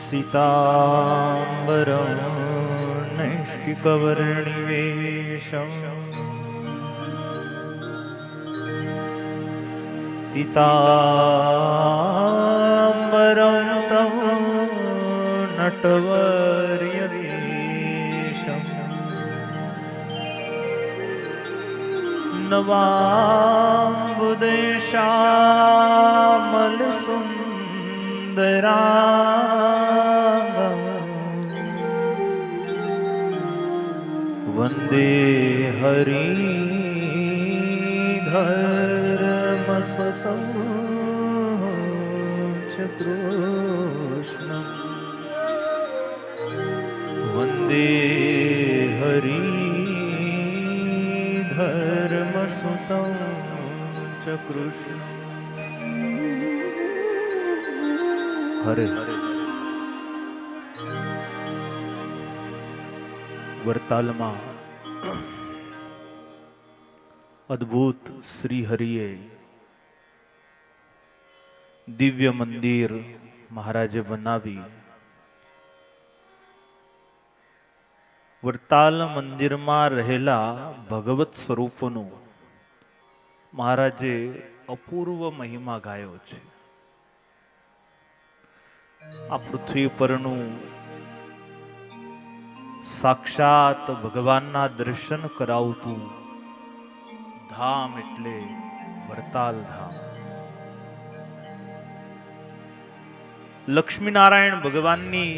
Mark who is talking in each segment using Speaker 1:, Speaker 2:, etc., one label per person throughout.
Speaker 1: सीताम्बरं नैष्टिकवर्णिवेशम् पीताम्बरं तं नटवर्यवेशम् नवाम्बुदेशामलसुन्दरा वन्दे हरिधर्मसुतं च कृष्णम् वन्दे हरिधर्मसुतं च कृष्णम् हरे વરતાલમાં અદ્ભુત શ્રી હરિએ દિવ્ય મંદિર મહારાજે બનાવી. વરતાલ મંદિરમાં રહેલા ભગવત સ્વરૂપનું મહારાજે અપૂર્વ મહિમા ગાયો છે. આ પૃથ્વી પરનું સાક્ષાત ભગવાનના દર્શન કરાવતું ધામ એટલે વરતાલ ધામ. લક્ષ્મીનારાયણ ભગવાનની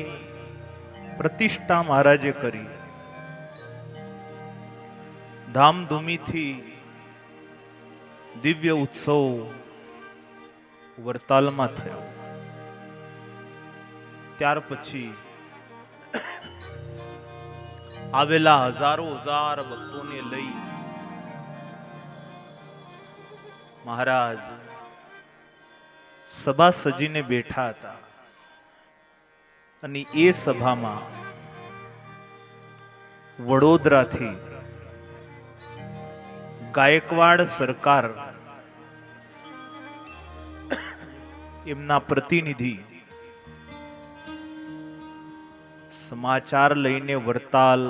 Speaker 1: પ્રતિષ્ઠા મહારાજે કરી. ધામધૂમીથી દિવ્ય ઉત્સવ વરતાલમાં થયો. ત્યાર પછી આવેલા હજારો હજાર ભક્તોને લઈ મહારાજ સભા સજીને બેઠા હતા. અને એ સભામાં વડોદરાથી ગાયકવાડ સરકાર એમના પ્રતિનિધિ સમાચાર લઈને વરતાલ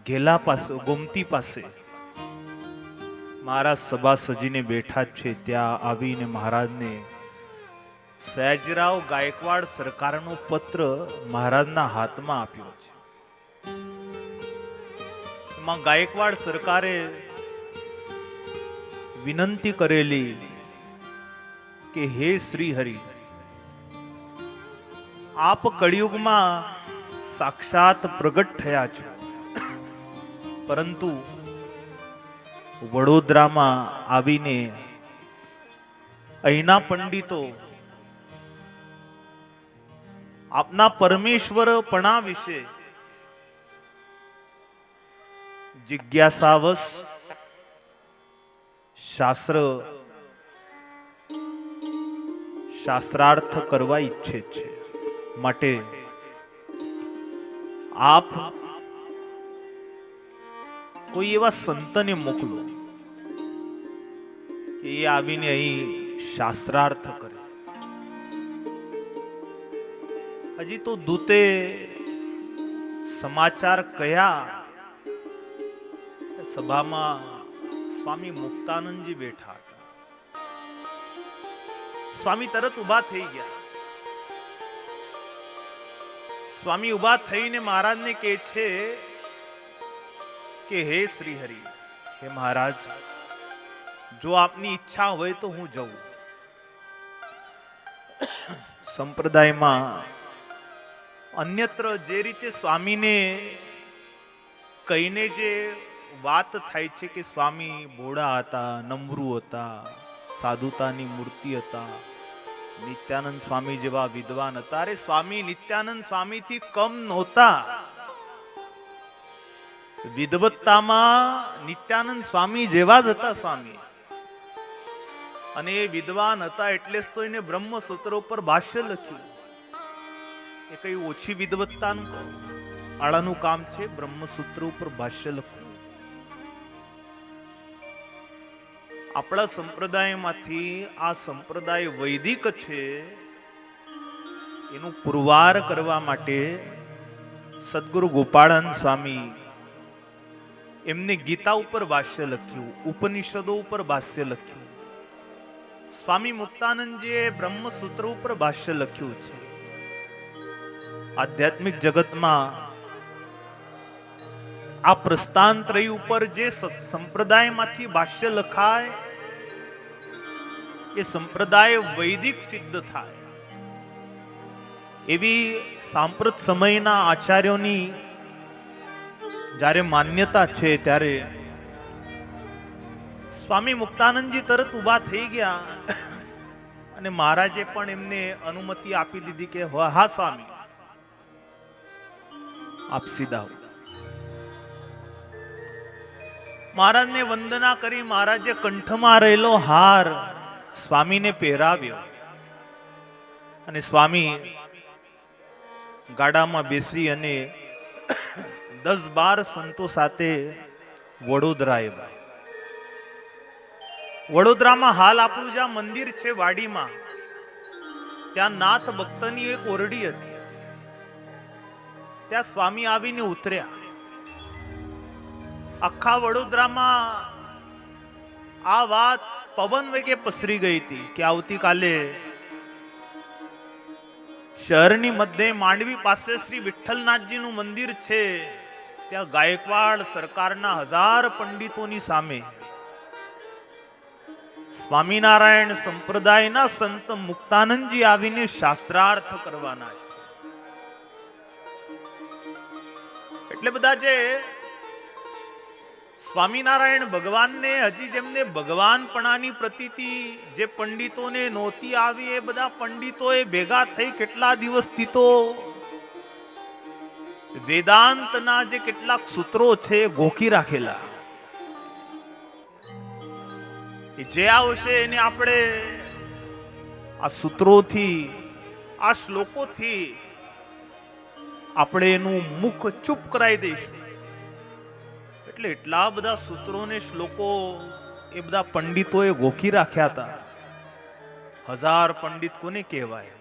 Speaker 1: ઘેલા પાસે ગોમતી પાસે મહારાજ સભા સજીને બેઠા છે ત્યાં આવીને મહારાજને સયાજીરાવ ગાયકવાડ સરકારનો પત્ર મહારાજના હાથમાં આપ્યો છે. એમાં ગાયકવાડ સરકારે વિનંતી કરેલી કે હે શ્રી હરિ, આપ કળિયુગમાં સાક્ષાત પ્રગટ થયા છો, પરંતુ વડોદરામાં આવીને અહીંના પંડિતો આપના પરમેશ્વરપણા વિશે જિજ્ઞાસાવશ શાસ્ત્રાર્થ કરવા ઈચ્છે છે. માટે આપ કોઈ એવા સંતને મોકલો કે એ આવીને અહીં શાસ્ત્રાર્થ કરે. હજી તો દૂતે સમાચાર કયા, સભામાં સ્વામી મુક્તાનંદજી બેઠા હતા. સ્વામી તરત ઉભા થઈ ગયા. સ્વામી ઉભા થઈને મહારાજને કહે છે કે હે શ્રી હરિ, હે મહારાજ, જો આપની ઈચ્છા હોય તો હું જઉં. સંપ્રદાયમાં અન્યત્ર જે રીતે સ્વામીને કહીને જે વાત થાય છે કે સ્વામી ભોળા હતા, નમ્રુ હતા, સાધુતાની મૂર્તિ હતા, નિત્યાનંદ સ્વામી જેવા વિદ્વાન હતા. અરે સ્વામી નિત્યાનંદ સ્વામીથી કમ નહોતા. વિદ્વત્તામાં નિત્યાનંદ સ્વામી જેવા જ હતા સ્વામી. અને એ વિદ્વાન હતા એટલે જ તો એને બ્રહ્મસૂત્ર ઉપર ભાષ્ય લખ્યું. એ કઈ ઓછી વિદ્વત્તાનું આળાનું કામ છે બ્રહ્મસૂત્ર ઉપર ભાષ્ય લખવું. આપણા સંપ્રદાયમાંથી આ સંપ્રદાય વૈદિક છે એનું પુરવાર કરવા માટે સદગુરુ ગોપાળાનંદ સ્વામી એમને ગીતા ઉપર ભાષ્ય લખ્યું, ઉપનિષદો ઉપર ભાષ્ય લખ્યું. સ્વામી મુક્તાનંદજીએ બ્રહ્મસૂત્ર ઉપર ભાષ્ય લખ્યું છે. આધ્યાત્મિક જગતમાં આ પ્રસ્થાનત્રય ઉપર જે સંપ્રદાયમાંથી ભાષ્ય લખાય એ સંપ્રદાય વૈદિક સિદ્ધ થાય એવી સાંપ્રત સમયના આચાર્યોની જ્યારે માન્યતા છે, ત્યારે સ્વામી મુક્તાનંદજી તરત ઉભા થઈ ગયા અને મહારાજે પણ એમને અનુમતિ આપી દીધી કે હા સ્વામી, આપ સીધા. મહારાજને વંદના કરી મહારાજે કંઠમાં રહેલો હાર સ્વામીને પહેરાવ્યો અને સ્વામી ગાડામાં બેસી અને 10-12 સંતો સાથે વડોદરા આવ્યા. વડોદરામાં હાલ આપણું જ્યાં મંદિર છે વાડીમાં, ત્યાં નાથ ભક્તની એક ઓરડી હતી. ત્યાં સ્વામી આવીને ઉતર્યા. આખા વડોદરામાં આ વાત પવન વેગે પસરી ગઈ હતી કે આવતીકાલે શહેરની મધ્ય માંડવી પાસે શ્રી વિઠ્ઠલનાથજીનું મંદિર છે, ત્યાં ગાયકવાડ સરકારના 1000 પંડિતોની સામે સ્વામિનારાયણ સંપ્રદાયના સંત મુક્તાનંદજી આવીને શાસ્ત્રાર્થ કરવાના છે. એટલે બધા જે સ્વામિનારાયણ ભગવાનને હજી જેમને ભગવાનપણાની પ્રતીતિ જે પંડિતોને નહોતી આવી, એ બધા પંડિતોએ ભેગા થઈ કેટલા દિવસથી તો વેદાંતના જે કેટલાક સૂત્રો છે ગોખી રાખેલા. જે આવશે એને આપણે આ સૂત્રોથી, આ શ્લોકોથી આપણે એનું મુખ ચૂપ કરાવી દઈશું. એટલે એટલા બધા સૂત્રો ને શ્લોકો એ બધા પંડિતોએ ગોખી રાખ્યા હતા. 1000 પંડિત કોને કહેવાય?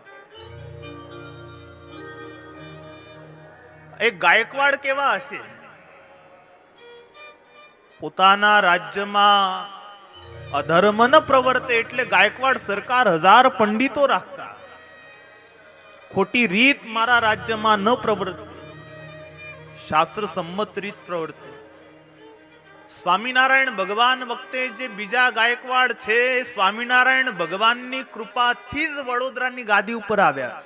Speaker 1: એક ગાયકવાડ કેવા હશે? પોતાના રાજ્યમાં અધર્મ ન પ્રવર્તે એટલે ગાયકવાડ સરકાર 1000 પંડિતો રાખતા. ખોટી રીત મારા રાજ્યમાં ન પ્રવર્તે, શાસ્ત્ર સંમત રીત પ્રવર્તે. સ્વામિનારાયણ ભગવાન વખતે જે બીજા ગાયકવાડ છે, સ્વામિનારાયણ ભગવાનની કૃપાથી જ વડોદરાની ગાદી ઉપર આવ્યા.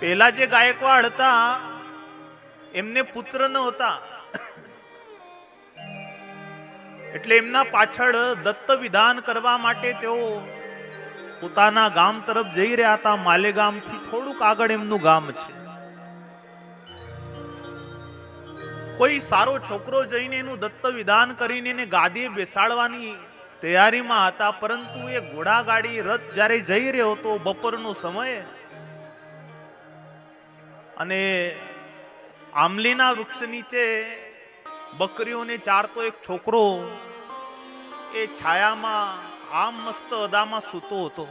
Speaker 1: પહેલા જે ગાયકવાડ હતા એમને પુત્ર ન હતા, એટલે એમના પાછળ દત્ત વિધાન કરવા માટે તેઓ પોતાના ગામ તરફ જઈ રહ્યા હતા. માલેગામથી થોડુંક આગળ એમનું ગામ છે. કોઈ સારો છોકરો જઈને એનું દત્ત વિધાન કરીને એને ગાદીએ બેસાડવાની તૈયારીમાં હતા, પરંતુ એ ઘોડાગાડી રથ જ્યારે જઈ રહ્યો હતો બપોરનો સમય, અને આમલીના વૃક્ષ નીચે બકરીઓને ચારતો એક છોકરો એ છાયામાં આમ મસ્ત અદામાં સૂતો હતો.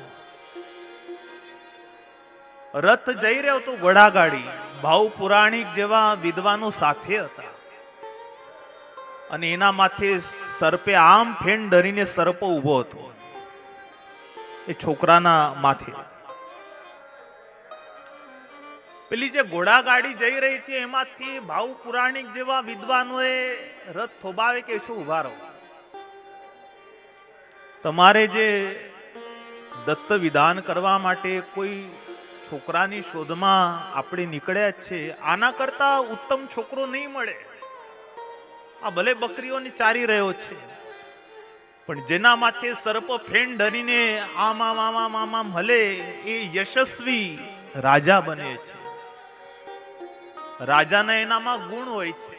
Speaker 1: રથ જઈ રહ્યો હતો ઘોડાગાડી, ભાવ પુરાણિક જેવા વિદ્વાનો સાથે હતા, અને એના માથે સર્પે આમ ફેણ ધરીને સર્પ ઉભો હતો એ છોકરાના માથે. પેલી જે ઘોડાગાડી જઈ રહી હતી એમાંથી ભાવ પુરાણિક જેવા વિદ્વાનોએ રથ થોભાવે કે શું ઉભા રહો, તમારે જે દત્ત વિધાન કરવા માટે કોઈ છોકરાની શોધમાં આપણે નીકળ્યા છે, આના કરતા ઉત્તમ છોકરો નહીં મળે. આ ભલે બકરીઓને ચારી રહ્યો છે, પણ જેના માથે સર્પ ફેણ ધરીને આમ આમ આમ આમ આમ આમ હલે એ યશસ્વી રાજા બને છે. રાજાના એનામાં ગુણ હોય છે.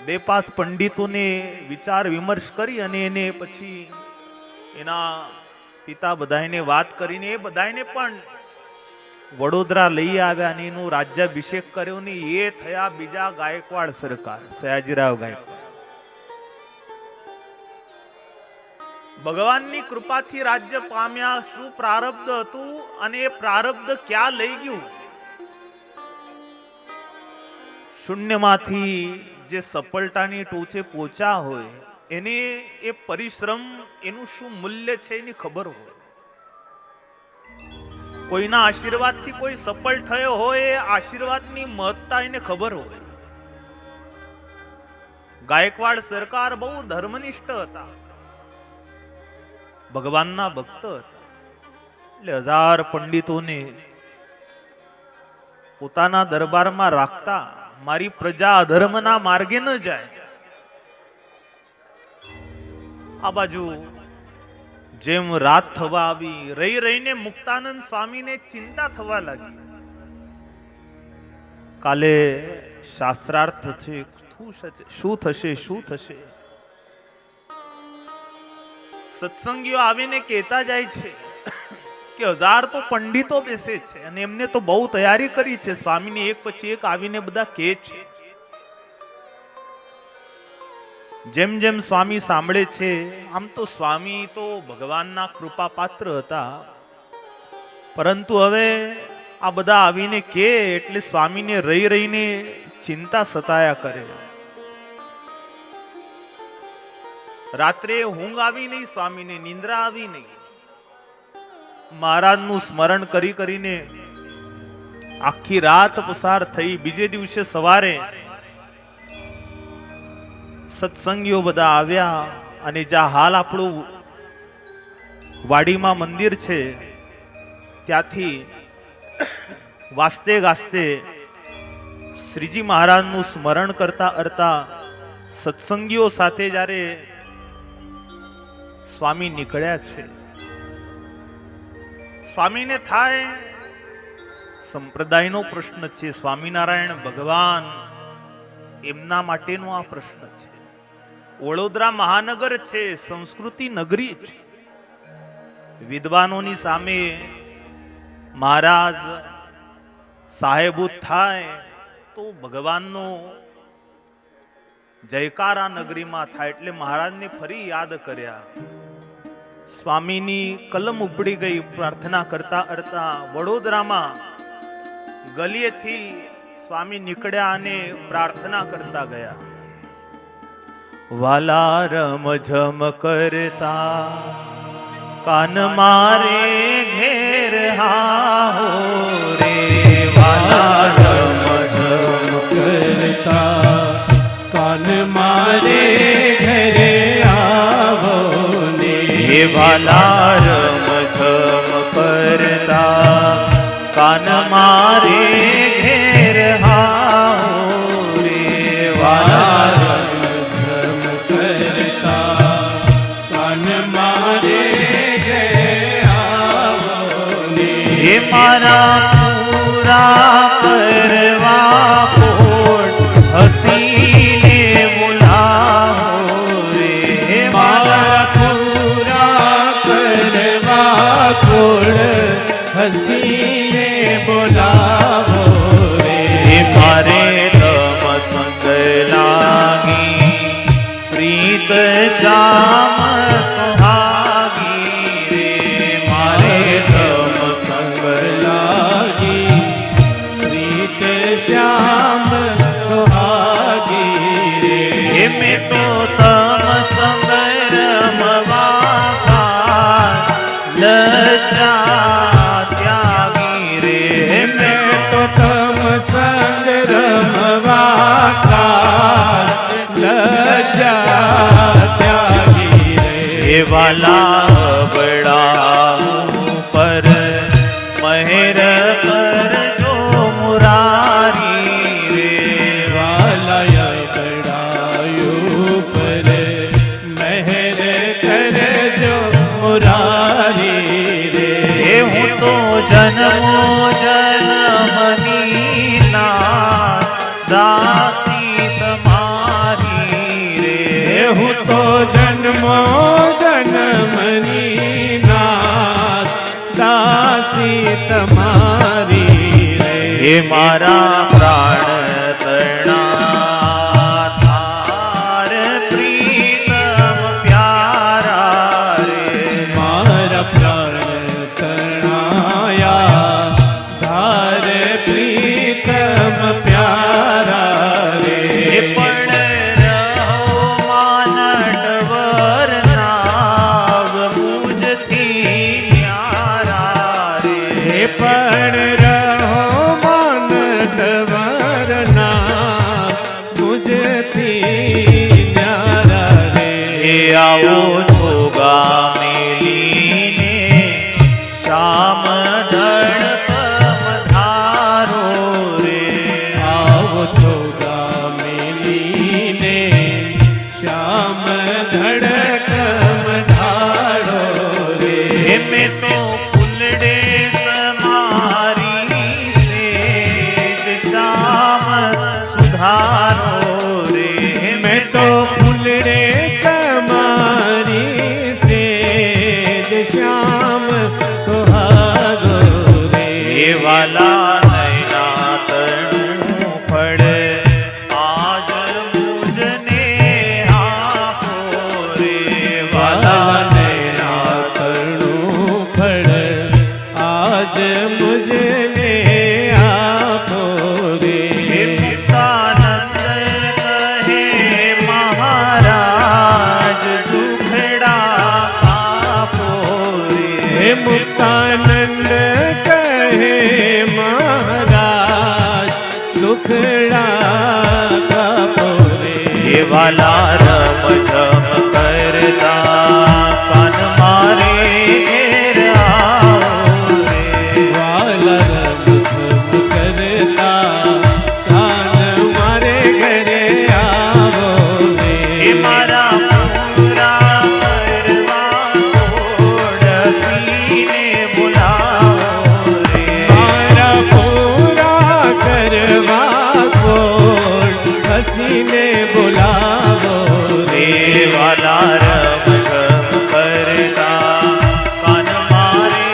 Speaker 1: 2-5 પંડિતોને વિચાર વિમર્શ કરી અને એને પછી એના પિતા બધાને વાત કરીને એ બધાને પણ વડોદરા લઈ આવ્યા અને એનું રાજ્યાભિષેક કર્યો ને એ થયા બીજા ગાયકવાડ સરકાર, સયાજીરાવ ગાયકવાડ. ભગવાનની કૃપાથી રાજ્ય પામ્યા. શું પ્રારબ્ધ હતું અને એ પ્રારબ્ધ ક્યાં લઈ ગયું? શૂન્યમાંથી જે સફળતાની ટોચે પહોંચ્યા હોય એને એ પરિશ્રમ એનું શું મૂલ્ય છે એની ખબર હોય. કોઈના આશીર્વાદથી કોઈ સફળ થયો હોય એ આશીર્વાદની મહત્તા એને ખબર હોય. ગાયકવાડ સરકાર બહુ ધર્મનિષ્ઠ હતા, ભગવાનના ભક્ત હતા. એટલે 1000 પંડિતોને પોતાના દરબારમાં રાખતા, મારી પ્રજા અધર્મના માર્ગે ન જાય. આ બાજુ જેમ રાત થવા આવી, રહી રહીને મુક્તાનંદ સ્વામીને ચિંતા થવા લાગી. કાલે શાસ્ત્રાર્થ છે, શું થશે શું થશે? સત્સંગીઓ આવીને કહેતા જાય છે કે 1000 તો પંડિતો બેસે છે અને એમને તો બહુ તૈયારી કરી છે. સ્વામીને એક પછી એક આવીને બધા કહે છે. જેમ જેમ સ્વામી સાંભળે છે, આમ તો સ્વામી તો ભગવાનના કૃપા પાત્ર હતા, પરંતુ હવે આ બધા આવીને કહે એટલે સ્વામીને રહી રહીને ચિંતા સતાયા કરે. રાત્રે ઊંઘ આવી નહીં, સ્વામીને નિંદ્રા આવી નહીં. મહારાજનું સ્મરણ કરી કરીને આખી રાત પસાર થઈ. બીજે દિવસે સવારે સત્સંગીઓ બધા આવ્યા અને જ્યાં હાલ આપણું વાડીમાં મંદિર છે ત્યાંથી વાસ્તે ગાસ્તે શ્રીજી મહારાજનું સ્મરણ કરતા કરતા સત્સંગીઓ સાથે જ્યારે સ્વામી નીકળ્યા છે. સ્વામીને થાય સંપ્રદાયનો પ્રશ્ન છે, સ્વામિનારાયણ ભગવાન એમના માટેનો આ પ્રશ્ન છે. વડોદરા મહાનગર છે, સંસ્કૃતિ નગરી છે. વિદ્વાનોની સામે મહારાજ સાહેબૂત થાય તો ભગવાનનો જયકારા નગરીમાં થાય. એટલે મહારાજને ફરી યાદ કર્યા. સ્વામીની કલમ ઉપડી ગઈ. પ્રાર્થના કરતા કરતા વડોદરામાં ગલીએથી સ્વામી નીકળ્યા અને પ્રાર્થના કરતા ગયા. વાલા રમ ઝમ કરતા કાન મારે ઘેર હાહો રે. વાલા રમ ઝમ
Speaker 2: કરતા કાન મારે ઘરે આવો ને.
Speaker 1: વાલા રમ ઝમ કરતા કાન મારે ઘેર હાહો રે. વાલા
Speaker 2: રમ ઝમ કરતા કાન મારે ઘરે આવો ને.
Speaker 1: હે મારા પૂરા કરવા કોટ હસીને બોલાવો રે.
Speaker 2: મારા પૂરા કરવા કોળ હસીને બોલાવો રે.
Speaker 1: મારે તમ સંગ લાગી પ્રીત જામ સુહાગી રે. મારે તમ સંગ
Speaker 2: લાગી પ્રીત શ્યામ સુહાગી રે.
Speaker 1: મેં તો તમ સંગ રમવા લજ્જા ત્યાગી રે.
Speaker 2: મેં તો તમ સંગ રમવા લજ્જા ત્યાગી રે.
Speaker 1: વાલા બડા પર મહેર કરજો મુરારી રે.
Speaker 2: વાલય બડાયું પર મહેર કરજો મુરારી રે.
Speaker 1: હું તો જન્મો જન્મની ના દાસી તમારી રે.
Speaker 2: હું તો જન્મો જન્મની નાથ દાસી તમારી રે.
Speaker 1: હે મારા પ્રાણ તણા થાર પ્રીતમ પ્યારા રે. આવો છો ગામેલીને શ્યામ ધડકમ ધારો રે
Speaker 2: આવો છો ગામેલીને શ્યામ ધડકમ ઢાળો રે
Speaker 1: મેં તો ફૂલડે સમારી સેજ શ્યામ સુધારો રે
Speaker 2: મેં તો ફૂલડે સમારી સેજ શ્યામ સુહાગો રે
Speaker 1: વાલા નૈના તણું ફળ આજ મુજને આપો રે વાલા
Speaker 2: નૈના તણું ફળ આજ મુજને આપો રે
Speaker 1: મુક્તાનંદ કહે મહારાજ દુખડા આપો
Speaker 2: હે
Speaker 1: રે
Speaker 2: મુક્તાનંદ કહે મહારાજ દુખડા કાપો રે
Speaker 1: વાલા રમ જમ કરતા કાન મારે ઘેર આવો રે
Speaker 2: વાલા રમ કરતા કાન મારે ઘરે આવો
Speaker 1: હે
Speaker 2: રે
Speaker 1: મારા પૂરા કરવા ઓળખીને બોલાવો રે
Speaker 2: મારા પૂરા કરવા કોલ હસીને બોલાવો
Speaker 1: રે
Speaker 2: રે
Speaker 1: વાલા રમ જમ કરતા કાન મારે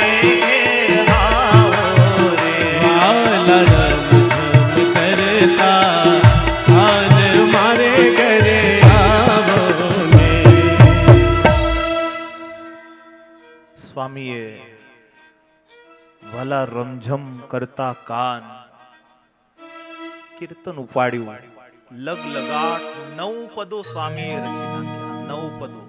Speaker 1: ઘેર આવો રે
Speaker 2: વાલા રમ કરતા આન મારે ઘરે આવો ને
Speaker 1: સ્વામીએ ભલા રમઝમ કરતા કાન કીર્તન ઉપાડ્યું લગ લગાટ 9 પદો સ્વામીએ રચી નાખ્યા 9 પદો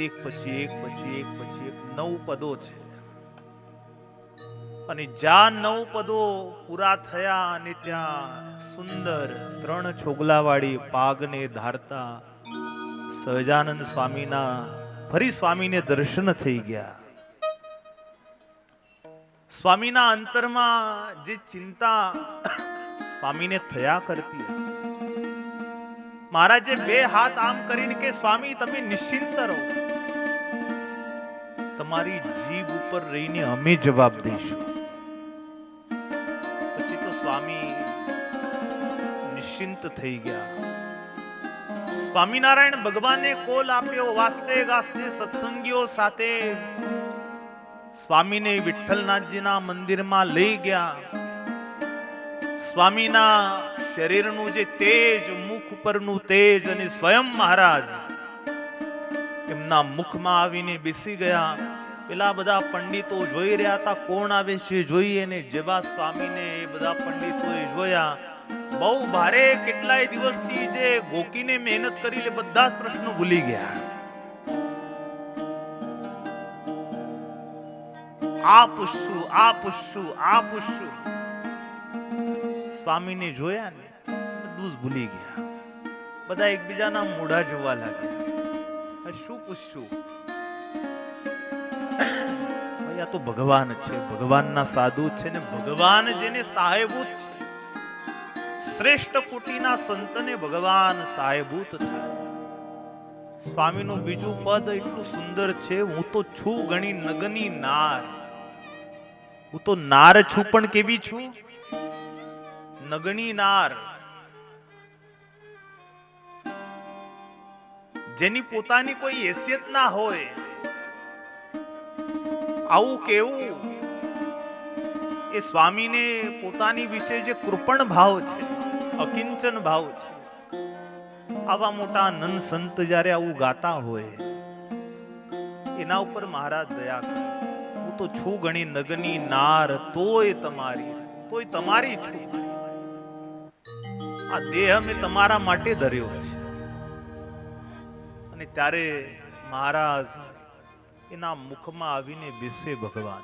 Speaker 1: એક પછી એક પછી એક પછી એક 9 પદો છે અને જ્યાં 9 પદો પૂરા થયા અને ત્યાં સુંદર 3 છોગલાવાળી પાગને ધારતા સહજાનંદ સ્વામીના ફરી સ્વામીને દર્શન થઈ ગયા સ્વામીના અંતરમાં જે ચિંતા સ્વામીને થયા કરતી મહારાજે 2 હાથ આમ કરીને કે સ્વામી તમે નિશ્ચિંત રહો તમારી જીભ ઉપર રહીને અમે જવાબ દઈશું પછી તો સ્વામી નિશ્ચિંત થઈ ગયા સ્વામિનારાયણ ભગવાને કોલ આપ્યો વાસ્તે ગાસ્તે સત્સંગીઓ સાથે સ્વામીને વિઠ્ઠલનાથજીના મંદિરમાં લઈ ગયા સ્વામીના શરીરનું જે તેજ મુખ પરનું તેજ અને સ્વયં મહારાજ એમના મુખમાં આવીને બેસી ગયા પેલા બધા પંડિતો જોઈ રહ્યા હતા કોણ આવે છે જોઈએ ને જેવા સ્વામીને એ બધા પંડિતોએ જોયા બહુ ભારે કેટલાય દિવસથી જે ગોકીને મહેનત કરી લે બધા જ પ્રશ્નો ભૂલી ગયા આ પૂછશું આ પૂછશું આ પૂછશું સ્વામીને જોયા ને બધું જ ભૂલી ગયા બધા એકબીજાના મોઢા જોવા લાગ્યા શું પૂછશું ભાઈ આ તો ભગવાન છે ભગવાનના સાધુ છે ને ભગવાન જેને સાહેબૂત છે શ્રેષ્ઠ કોટીના સંતને ભગવાન સાહેબૂત થાય સ્વામીનું બીજું પદ એટલું સુંદર છે હું તો છું ઘણી નગની નાર હું તો નાર છું પણ કેવી છું નગણી નાર જેની પોતાની કોઈ હેસિયત ના હોય આવું કેવું એ સ્વામીને પોતાની વિશે જે કૃપણ ભાવ છે અકિંચન ભાવ છે આવા મોટા નંદ સંત જ્યારે આવું ગાતા હોય એના ઉપર મહારાજ દયા કરે હું તો છું ઘણી નગની નાર તોય તમારી છું આ દેહ મેં તમારા માટે ધર્યો છે અને ત્યારે મહારાજ એના મુખમાં આવીને બેસે ભગવાન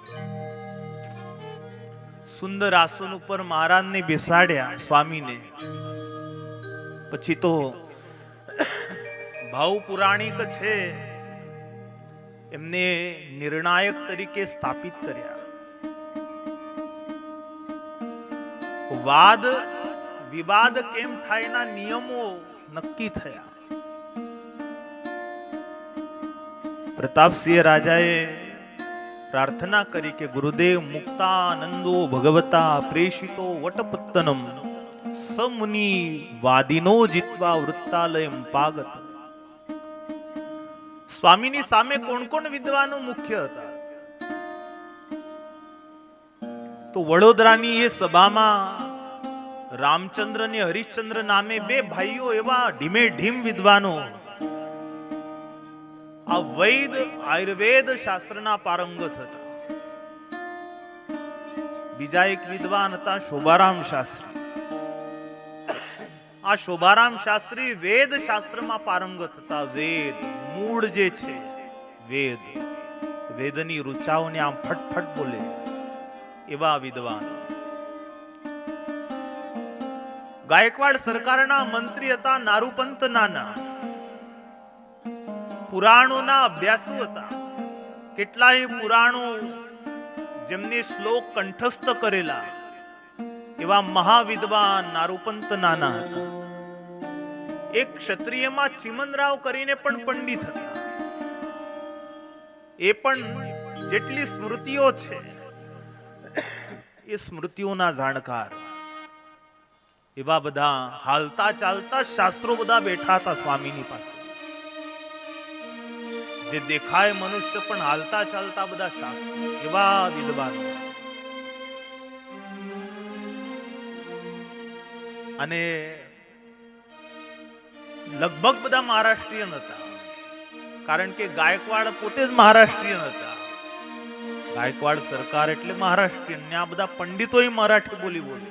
Speaker 1: સુંદર આસન ઉપર મહારાજને બેસાડ્યા સ્વામીને પછી તો ભાવ પુરાણિક છે એમને નિર્ણાયક તરીકે સ્થાપિત કર્યા. વાદ વિવાદ કેમ થાય એના નિયમો નક્કી થયા. પ્રતાપસિંહ રાજાએ પ્રાર્થના કરી કે ગુરુદેવ મુક્તાનંદો ભગવતા પ્રેષિતો વટપત્તનમ સમુનિ વાદિનો જીતવા વૃત્તાલયમ પાગત. સ્વામીની સામે કોણ કોણ વિદ્વાનો મુખ્ય હતા? તો વડોદરાની એ સભામાં રામચંદ્ર ને હરિશ્ચંદ્ર નામે બે ભાઈઓ એવા ઢીમે ઢીમ વિદ્વાનો, આ વૈદ આયુર્વેદ શાસ્ત્રના પારંગત હતા. બીજા એક વિદ્વાન હતા શોભારામ શાસ્ત્રી. આ શોભારામ શાસ્ત્રી વેદ શાસ્ત્રમાં પારંગત હતા. વેદ મૂળ જે છે વેદ, વેદની રૂચાઓને આમ ફટફટ બોલે એવા વિદ્વાન. ગાયકવાડ સરકારના મંત્રી હતા નારુપંત નાના. પુરાણોના અભ્યાસુ હતા. કેટલાય પુરાણો જેમને શ્લોક કંઠસ્થ કરેલા એવા મહાવિદ્વાન નારુપંત નાના હતા. એક ક્ષત્રિયમાં ચિમનરાવ કરીને પણ પંડિત હતા. એ પણ જેટલી સ્મૃતિઓ છે એ સ્મૃતિઓના જાણકાર. એવા બધા હાલતા ચાલતા શાસ્ત્રો બધા બેઠા હતા સ્વામીની પાસે. જે દેખાય મનુષ્ય પણ હાલતા ચાલતા બધા શાસ્ત્રો, એવા વિદ્વાનો. અને લગભગ બધા મહારાષ્ટ્રીયન હતા, કારણ કે ગાયકવાડ પોતે જ મહારાષ્ટ્રીયન હતા. ગાયકવાડ સરકાર એટલે મહારાષ્ટ્રીયન ને આ બધા પંડિતોય મરાઠી બોલી બોલે.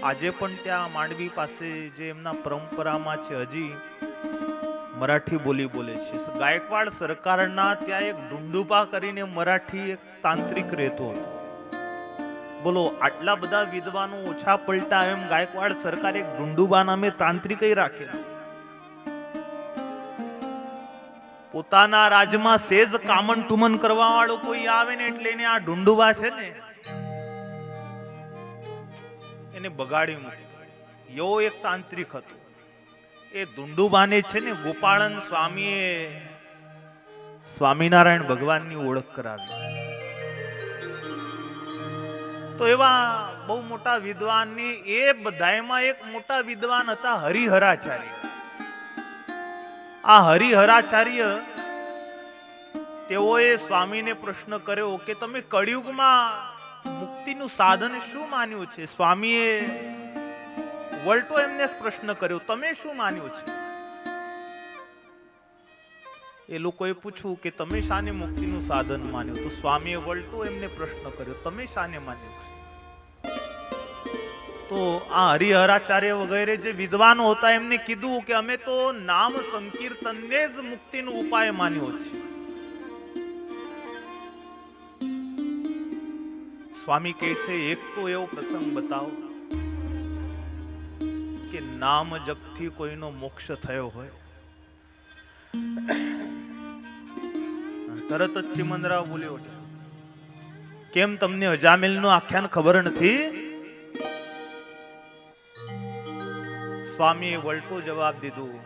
Speaker 1: આજે પણ ત્યાં માંડવી પાસે જે એમના પરંપરામાં છે હજી મરાઠી બોલી બોલે છે. ગાયકવાડ સરકારના ત્યાં એક ડુંડુપા કરીને મરાઠી એક તાંત્રિક રહેતો હતો. બોલો, આટલા બધા વિદ્વાનો ઓછા પલટા એમ ગાયકવાડ સરકાર એક ડુંડુબા નામે તાંત્રિક રાખેલો. પોતાના રાજમાં સેજ કામન ટુમન કરવા વાળો કોઈ આવે ને એટલે એને આ ડુંડુબા છે ને એને બગાડી મૂકતો. એવો એક તાંત્રિક હતો. એ ડુંડુબાને છે ને ગોપાળન સ્વામીએ સ્વામિનારાયણ ભગવાનની ઓળખ કરાવી. તો એવા બહુ મોટા વિદ્વાનની એ બધાયમાં એક મોટા વિદ્વાન હતા હરિહરાચાર્ય. આ હરિહરાચાર્ય તેઓએ સ્વામીને પ્રશ્ન કર્યો કે તમે કળિયુગમાં મુક્તિનું સાધન શું માન્યું છે? સ્વામીએ વલટો એમને પ્રશ્ન કર્યો, તમે શું માન્યું છે? એ લોકોએ પૂછ્યું કે તમે શાને મુક્તિનું સાધન માન્યું? તો સ્વામીએ વલટો એમને પ્રશ્ન કર્યો, તમે શાને માન્યું છે? તો આ હરિહરાચાર્ય વગેરે જે વિદ્વાનો હતા એમને કીધું કે અમે તો નામ સંકીર્તનને જ મુક્તિનો ઉપાય માન્યો છે. સ્વામી કહે છે એક તો એવો પ્રસંગ બતાવો કે નામ જપથી કોઈનો મોક્ષ થયો હોય. તરત જ ચિમનરાવ બોલ્યો, કેમ તમને અજામિલનું આખ્યાન ખબર નથી? સ્વામીએ વલટો જવાબ દીધું,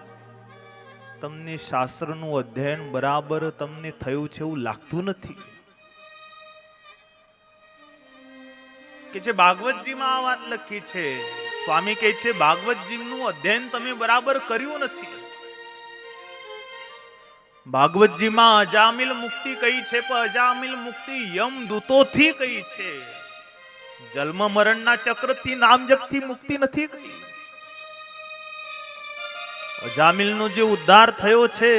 Speaker 1: તમને શાસ્ત્રનું અધ્યયન બરાબર તમને થયું છે એવું લાગતું નથી. કે છે ભાગવતજીમાં આ વાત લખી છે. સ્વામી કહે છે ભાગવતજીનું અધ્યયન તમે બરાબર કર્યું નથી. ભાગવતજીમાં અજામિલ મુક્તિ કહી છે, પણ અજામિલ મુક્તિ યમદૂતોથી કહી છે. જન્મ મરણના ચક્રથી નામ જપથી મુક્તિ નથી કહી. અજામિલનો જે ઉદ્ધાર થયો છે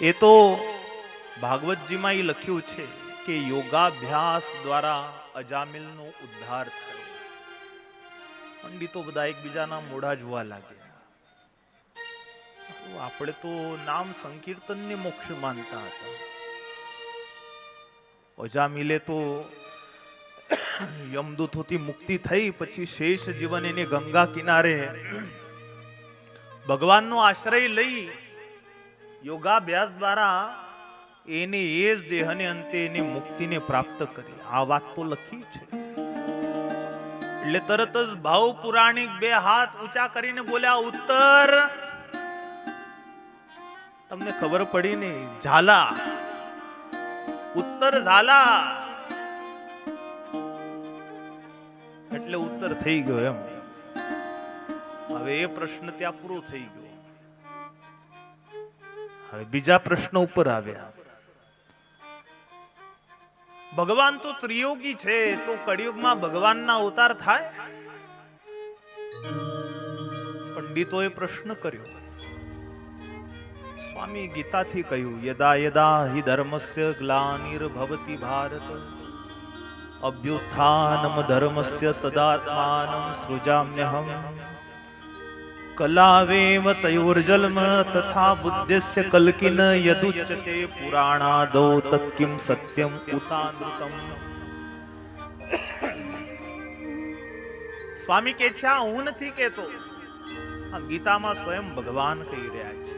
Speaker 1: એ તો ભાગવતજીમાં એ લખ્યું છે કે યોગાભ્યાસ દ્વારા અજામિલનો ઉદ્ધાર થયો. પંડિતો બધા એકબીજાના મોઢા જોવા લાગ્યા. આપણે તો નામ સંકીર્તનને મોક્ષ માનતા હતા. અજામિલે તો યમદૂતોથી મુક્તિ થઈ, પછી શેષ જીવન એને ગંગા કિનારે ભગવાનનો આશ્રય લઈ યોગાભ્યાસ દ્વારા એને એ જ દેહને અંતે એને મુક્તિને પ્રાપ્ત કરી. આ વાત તો લખી છે. એટલે તરત જ ભાવ પુરાણિક બે હાથ ઊંચા કરીને બોલ્યા, ઉત્તર. તમને ખબર પડી ને? ઝાલા, ઉત્તર ઝાલા. એટલે ઉત્તર થઈ ગયો એમ. હવે એ પ્રશ્ન ત્યાં પૂરો થઈ ગયો. હવે બીજા પ્રશ્ન ઉપર આવ્યા. ભગવાન તો ત્રિયોગી છે, તો કળિયુગમાં ભગવાનના અવતાર થાય? પંડિતોએ પ્રશ્ન કર્યો. સ્વામી ગીતાથી કહ્યું, યદા યદા હિ ધર્મસ્ય ગ્લાનિર્ભવતિ ભારત અભ્યુત્થાનમ ધર્મસ્ય તદાત્માનમ સૃજામ્યહમ કલાવેવ તયોર્જન્મ તથા બુદ્ધસ્ય કલ્કિન યદુચ્યતે પુરાણાદો તત્કિમ સત્યમ ઉતાનૃતમ. સ્વામી કહે છે, આ હું નથી કહેતો, આ ગીતામાં સ્વયં ભગવાન કહી રહ્યા છે.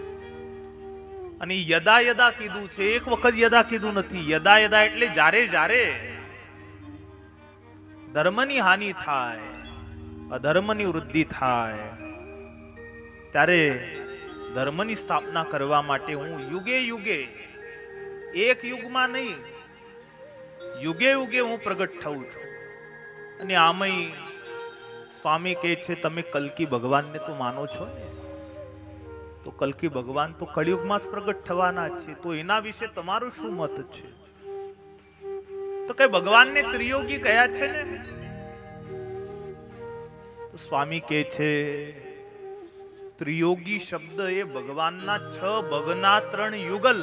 Speaker 1: અને યદા યદા કીધું છે, એક વખત યદા કીધું નથી. યદા યદા એટલે જ્યારે જ્યારે ધર્મની હાનિ થાય, અધર્મની વૃદ્ધિ થાય, ત્યારે ધર્મની સ્થાપના કરવા માટે હું યુગે યુગે, એક યુગમાં નહીં, યુગે યુગે હું પ્રગટ થઉં છું. અને આમય સ્વામી કહે છે, તમે કલ્કી ભગવાનને તો માનો છો ને? તો કલ્કી ભગવાન તો કળિયુગમાં જ પ્રગટ થવાના છે, તો એના વિશે તમારું શું મત છે? તો કે ભગવાનને ત્રિયોગી કયા છે ને? તો સ્વામી કહે છે, ત્રિયોગી શબ્દ એ ભગવાનના 6 ભગના 3 યુગલ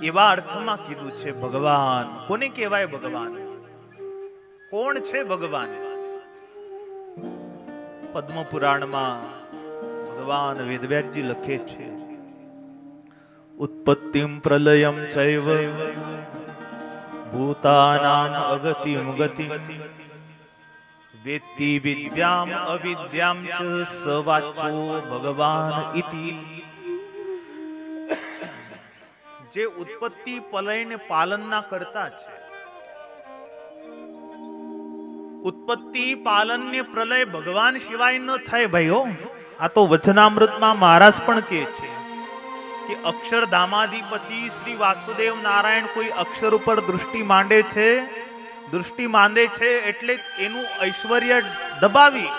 Speaker 1: એવા અર્થમાં કીધું છે. ભગવાન કોને કહેવાય? ભગવાન કોણ છે? ભગવાન પદ્મ પુરાણમાં ભગવાન વેદવ્યાસજી લખે છે, ઉત્પત્તિમ પ્રલયમ ચૈવ ભૂતાનામ અગતિમ ગતિમ વેત્તિ વિદ્યામ અવિદ્યામ ચ સવાચો ભગવાન ઇતિ. જે ઉત્પત્તિ પ્રલય પાલનના કરતા છે, ઉત્પત્તિ પાલન ને પ્રલય ભગવાન સિવાય ન થાય ભાઈઓ. આ તો વચનામૃતમાં મહારાજ પણ કહે છે કે અક્ષરધામાધિપતિ શ્રી વાસુદેવ નારાયણ કોઈ અક્ષર ઉપર દૃષ્ટિ માંડે છે, દૃષ્ટિ માંડે છે એટલે એનું ઐશ્વર્ય દબાવી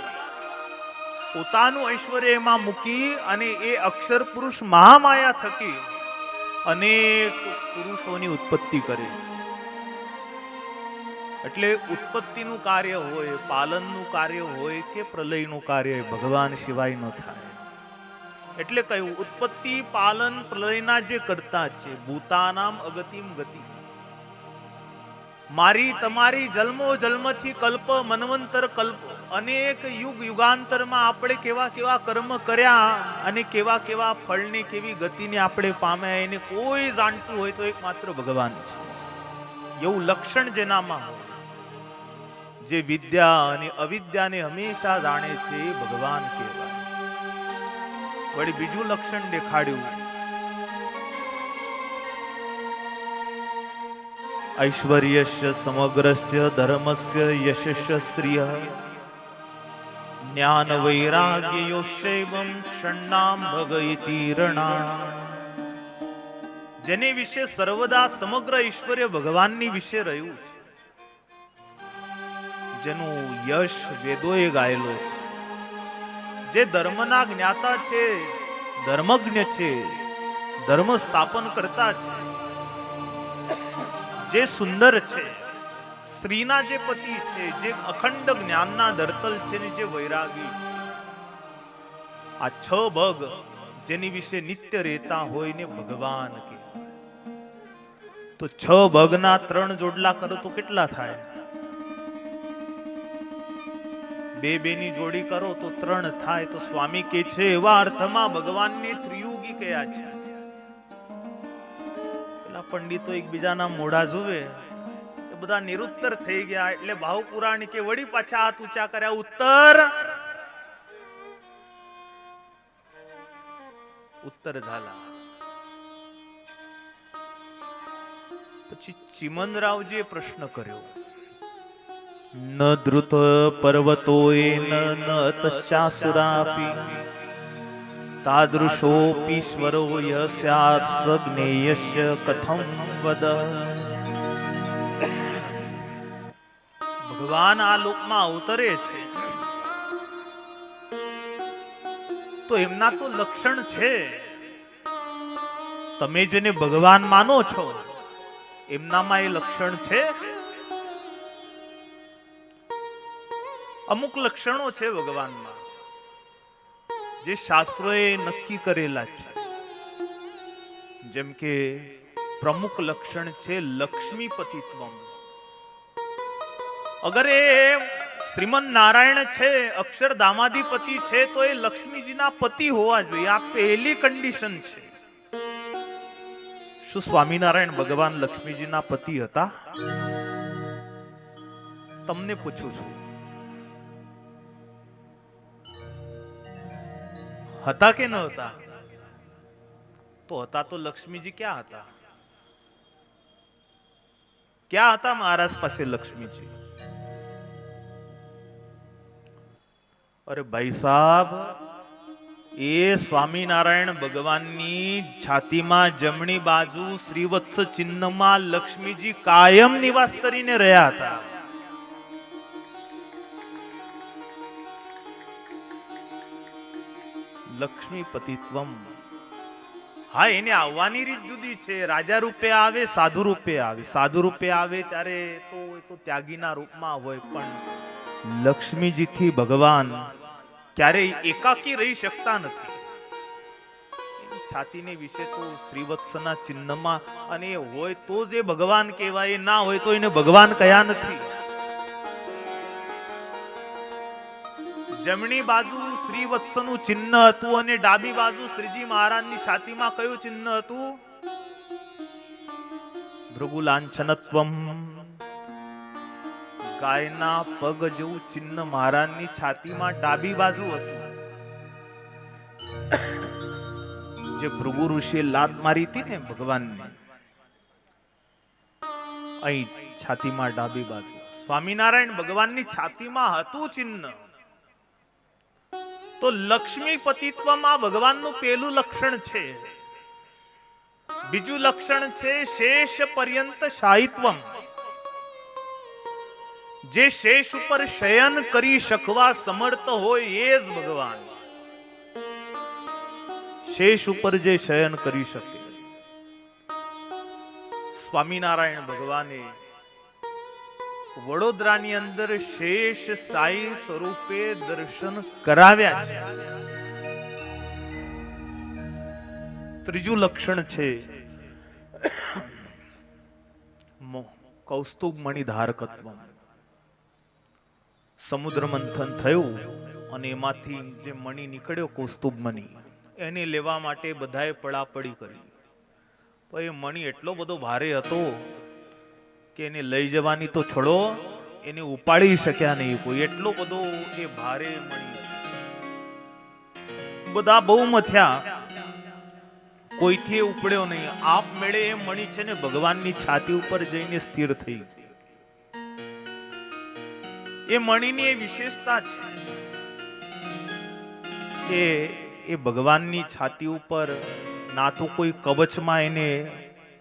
Speaker 1: પોતાનું ઐશ્વર્ય એમાં મૂકી અને એ અક્ષર પુરુષ મહામાયા થકી અનેક પુરુષોની ઉત્પત્તિ કરે છે. એટલે ઉત્પત્તિનું કાર્ય હોય, પાલનનું કાર્ય હોય કે પ્રલયનું કાર્ય ભગવાન સિવાય ન થાય. એટલે કહ્યું ઉત્પત્તિ પાલન પ્રલયના જે કરતા છે, ભૂતાનામ અગતિમ ગતિ. મારી તમારી જન્મો જન્મથી કલ્પ મનવંતર કલ્પ અનેક યુગ યુગાંતરમાં આપણે કેવા કેવા કર્મ કર્યા અને કેવા કેવા ફળની કેવી ગતિને આપણે પામ્યા, એને કોઈ જાણતું હોય તો એકમાત્ર ભગવાન છે. એવું લક્ષણ જેનામાં હોય, જે વિદ્યા અને અવિદ્યાને હંમેશા જાણે છે, એ ભગવાન કહેવાય. વળી બીજું લક્ષણ દેખાડ્યું, ઐશ્વર્યસ્ય સમગ્રસ્ય ધર્મસ્ય યશસ્ય શ્રિય જ્ઞાન વૈરાગ્યોશૈવમ ક્ષણ્ણામ ભગયતિ રણા. જેને વિશે સર્વદા સમગ્ર ઐશ્વર્ય ભગવાનની વિશે રહ્યું છે, જેનું યશ વેદોએ ગાયેલો છે, જે ધર્મના જ્ઞાતા છે, ધર્મજ્ઞ છે, ધર્મ સ્થાપન કરતા છે, જે સુંદર છે, સ્ત્રીના જે પતિ છે, જે અખંડ જ્ઞાનના ધરતલ છે ને જે વૈરાગી છે, આ 6 ભગ જેની વિશે નિત્ય રહેતા હોય ને ભગવાન કે. તો 6 ભગના 3 જોડલા કરો તો કેટલા થાય? 2 ની જોડી કરો તો 3 થાય. તો સ્વામી કે છે એવા અર્થમાં ભગવાનને ત્રિયુગી કયા છે. પેલા પંડિતો એકબીજાના મોઢા જોવે એ બધા નિરુત્તર થઈ ગયા. એટલે ભાવ પુરાણિકે વળી પાછા હાથ ઊંચા કર્યા, ઉત્તર. उत्तर झाला. પછી ચિમનરાવજીએ પ્રશ્ન કર્યો, ન ધૃત પર્વતોય ન તસ્યાસુરાપી તાદૃશોપીશ્વરો યસ્યાત સજ્ઞેયસ્ય કથમ વદ. ભગવાન આ લોકમાં અવતરે છે તો એમના તો લક્ષણ છે. તમે જેને ભગવાન માનો છો એમનામાં એ લક્ષણ છે. અમુક લક્ષણો છે ભગવાનમાં જે શાસ્ત્રોએ નક્કી કરેલા છે. જેમ કે પ્રમુખ લક્ષણ છે લક્ષ્મીપતિત્વમ. અગર એ શ્રીમન નારાયણ છે, અક્ષરધામાધિપતિ છે, તો એ લક્ષ્મીજીના પતિ હોવા જોઈએ. આ પહેલી કન્ડિશન છે. શું સ્વામિનારાયણ ભગવાન લક્ષ્મીજીના પતિ હતા? તમને પૂછું છું, હતા કે ન હતા? તો હતા તો લક્ષ્મીજી ક્યાં હતા? ક્યાં હતા મહારાજ પાસે લક્ષ્મીજી? અરે ભાઈ સાહેબ, એ સ્વામિનારાયણ ભગવાનની છાતીમાં જમણી બાજુ શ્રીવત્સ ચિહ્નમાં લક્ષ્મીજી કાયમ નિવાસ કરીને રહ્યા હતા. લક્ષ્મીપતિત્વમ. હા, એને આવવાની રીત જુદી છે. રાજા રૂપે આવે, સાધુ રૂપે આવે. સાધુ રૂપે આવે ત્યારે તો ત્યાગીના રૂપમાં હોય, પણ લક્ષ્મીજીથી ભગવાન ક્યારેય એકાકી રહી શકતા નથી. છાતીને વિશે તો શ્રીવત્સના ચિહ્નમાં, અને એ હોય તો જે ભગવાન કહેવાય, ના હોય તો એને ભગવાન કયા નથી. જમણી બાજુ શ્રીવત્સનું ચિહ્ન હતું અને ડાબી બાજુ શ્રીજી મહારાજની છાતીમાં કયું ચિહ્ન હતું? ભૃગુલાંછનત્વમ. ગાયના પગ જેવું ચિહ્ન મહારાજની છાતીમાં ડાબી બાજુ હતું. જે ભૃગુ ઋષિએ લાત મારી હતી ને ભગવાનને, અહીં છાતીમાં ડાબી બાજુ સ્વામિનારાયણ ભગવાનની છાતીમાં હતું ચિહ્ન. તો લક્ષ્મીપતિત્વમાં ભગવાનનું પહેલું લક્ષણ છે. બીજું લક્ષણ છે શેષ પર્યંત શાયિત્વમ. જે શેષ ઉપર શયન કરી શકવા સમર્થ હોય એ જ ભગવાન. શેષ ઉપર જે શયન કરી શકે. સ્વામિનારાયણ ભગવાને વડોદરાની અંદર શેષ સાઈ સ્વરૂપે દર્શન કરાવ્યા છે. ત્રીજું લક્ષણ છે કૌસ્તુભ મણિ ધારકત્વ. સમુદ્ર મંથન થયું અને એમાંથી જે મણિ નીકળ્યો કૌસ્તુભ મણિ, એને લેવા માટે બધાએ પડાપડી કરી. પણ એ મણિ એટલો બધો ભારે હતો કે એને લઈ જવાની તો છોડો, એને ઉપાડી શક્યા નહીં કોઈ. એટલો બધો એ ભારે મણિ. બધા બહુ મથ્યા, કોઈથી ઉપડ્યો નહીં. આપ મેળે એ મણિ છે ને ભગવાનની છાતી ઉપર જઈને સ્થિર થઈ. એ મણિની એ વિશેષતા છે કે એ ભગવાનની છાતી ઉપર ના તો કોઈ કવચમાં એને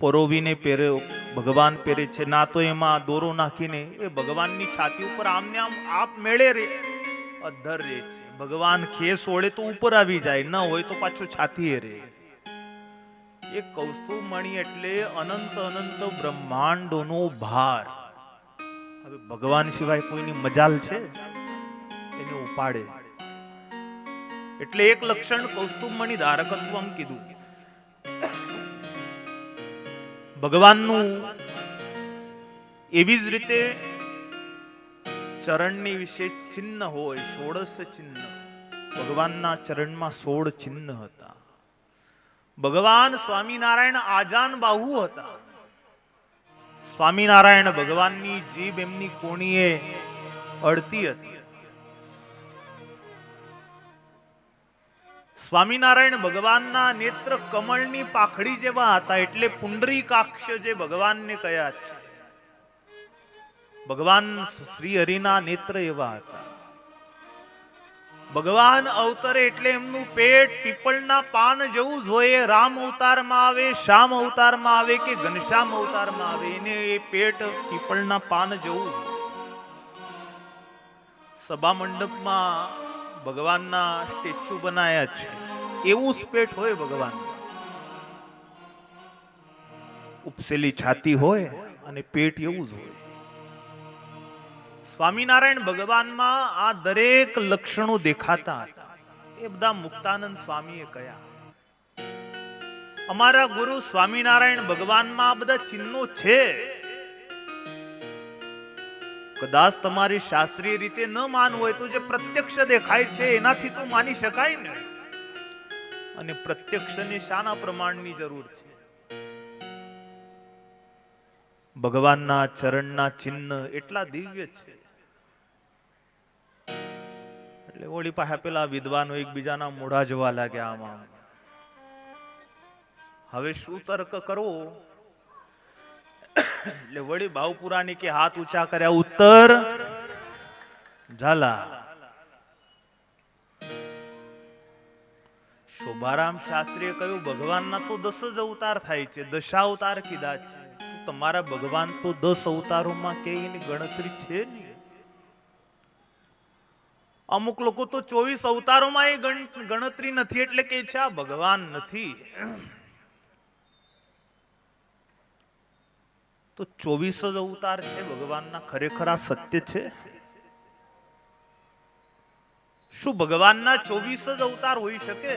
Speaker 1: પરોવીને પહેરે ભગવાન પહેરે છે, ના તો એમાં દોરો નાખીને. એ ભગવાનની છાતી ઉપર આમને આમ આપ મેળે રે અધર રે છે. ભગવાન ખેસ ઓળે તો ઉપર આવી જાય, ન હોય તો પાછું છાતીએ રે. એ કૌસ્તુભ મણિ એટલે અનંત અનંત બ્રહ્માંડોનો ભાર. હવે ભગવાન સિવાય કોઈની મજાલ છે એને ઉપાડે. એટલે એક લક્ષણ કૌસ્તુભ મણિ ધારકત્વમ કીધું. ભગવાનનું એવી જ રીતે ચરણની વિશે ચિહ્ન હોય, 16 ચિહ્ન. ભગવાનના ચરણમાં 16 ચિહ્ન હતા. ભગવાન સ્વામિનારાયણ આજાન બાહુ હતા. સ્વામિનારાયણ ભગવાનની જીભ એમની કોણીએ અડતી હતી. સ્વામિનારાયણ ભગવાનના નેત્ર કમળની પાખડી જેવા હતા, એટલે પુંડરીકાક્ષ જે ભગવાનને કયા છે. ભગવાન શ્રી હરિના નેત્ર એવા હતા. ભગવાન અવતરે એટલે એમનું પેટ પીપળના પાન જેવું જ હોય. રામ અવતારમાં આવે, શ્યામ અવતારમાં આવે કે ઘનશ્યામ અવતારમાં આવે, એને એ પેટ પીપળના પાન જેવું જ હોય. સભા મંડપમાં ભગવાનના સ્ટેચ્યુ બનાયા છે, એવું જ પેટ હોય ભગવાન. ઉપસેલી છાતી હોય અને પેટ એવું જ હોય. સ્વામિનારાયણ ભગવાનમાં આ દરેક લક્ષણો દેખાતા હતા. એ બધા મુક્તાનંદ સ્વામીએ કયા. અમારા ગુરુ સ્વામિનારાયણ ભગવાનમાં આ બધા ચિહ્નો છે. કદાચ તમારી શાસ્ત્રીય રીતે ન માનવું હોય તો જે પ્રત્યક્ષ દેખાય છે એનાથી તો માની શકાય ને. અને પ્રત્યક્ષને શાના પ્રમાણની જરૂર છે? ભગવાનના ચરણના ચિહ્ન એટલા દિવ્ય છે. એટલે ઓળી પાસે પેલા વિદ્વાનો એકબીજાના મોઢા જોવા લાગ્યા. આમાં હવે શું તર્ક કરવો? એટલે વળી ભાવપુરાની કે હાથ ઊંચા કર્યા, ઉત્તર ઝાલા. શોભારામ શાસ્ત્રીએ કહ્યું, ભગવાનના તો 10 જ અવતાર થાય છે, દશાવતાર કીધા છે. તમારા ભગવાન તો 10 અવતારોમાં કે એની ગણતરી છે ને. અમુક લોકો તો 24 અવતારોમાં એ ગણતરી નથી, એટલે કે છે આ ભગવાન નથી. તો 24 જ અવતાર છે ભગવાનના, ખરેખર આ સત્ય છે? શું ભગવાનના 24 જ અવતાર હોઈ શકે?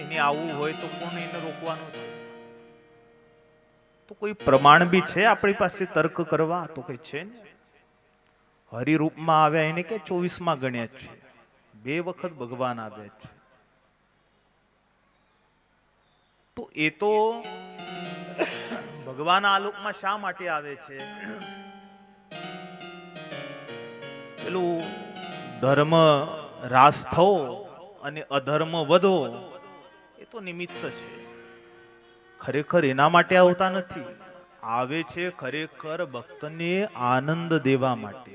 Speaker 1: એને આવું હોય તો કોણ એને રોકવાનું છે? તો કોઈ પ્રમાણ બી છે આપણી પાસે તર્ક કરવા? તો કઈ છે ને. હરિરૂપમાં આવ્યા એને કે 24માં ગણ્યા છે. 2 વખત ભગવાન આવ્યા છે. તો એ તો ભગવાન આ લોકમાં શા માટે આવે છે? પેલું ધર્મ રાસ થવો અને અધર્મ વધો એ તો નિમિત્ત છે. ખરેખર એના માટે આવતા નથી. આવે છે ખરેખર ભક્તને આનંદ દેવા માટે.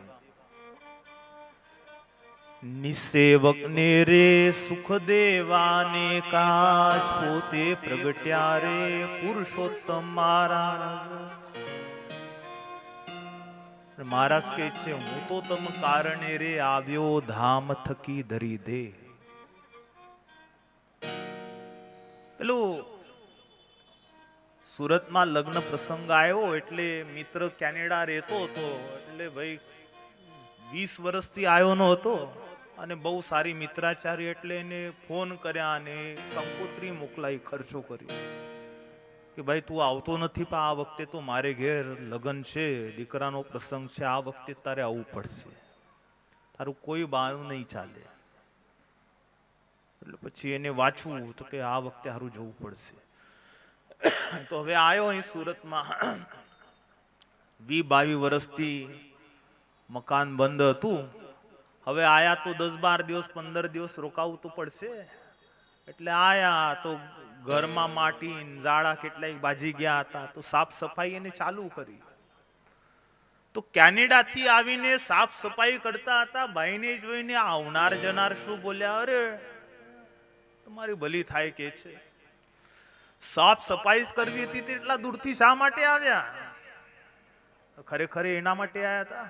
Speaker 1: નિસેવકને રે સુખ દેવાને કાશ પોતે પ્રગટ્યા રે પુરુષોત્તમ મહારાજ. મહારાજ કહે છે, હું તો તમ કારણે રે આવ્યો ધામ થકી ધરી દે. પેલું સુરતમાં લગ્ન પ્રસંગ આવ્યો, એટલે મિત્ર કેનેડા રહેતો હતો. એટલે ભાઈ 20 વર્ષથી આવ્યો ન હતો અને બહુ સારી મિત્રાચાર્ય, એટલે એને ફોન કર્યા અને કંકોત્રી મોકલાઈ, ખર્ચો કર્યો કે ભાઈ તું આવતો નથી, પણ આ વખતે તો મારે ઘેર લગ્ન છે, દીકરાનો પ્રસંગ છે, આ વખતે તારે આવવું પડશે, તારું કોઈ બહાનું નહીં ચાલે. એટલે પછી એને વાંચવું તો કે આ વખતે સારું જવું પડશે. તો હવે આવ્યો અહીં સુરતમાં. 22 વર્ષથી મકાન બંધ હતું. હવે આયા તો 10-12 દિવસ 15 દિવસ રોકાવું તો પડશે. એટલે આયા તો ઘરમાં માટી ઝાડા કેટલાય બાજી ગયા હતા, તો સાફ સફાઈ એને ચાલુ કરી. તો કેનેડાથી આવીને સાફ સફાઈ કરતા હતા. ભાઈને જોઈને આવનાર જનાર શું બોલ્યા, અરે તમારી ભલી થાય કે છે, સાફ સફાઈ કરવી હતી તેટલા દૂરથી શા માટે આવ્યા? ખરેખર એના માટે આયા હતા.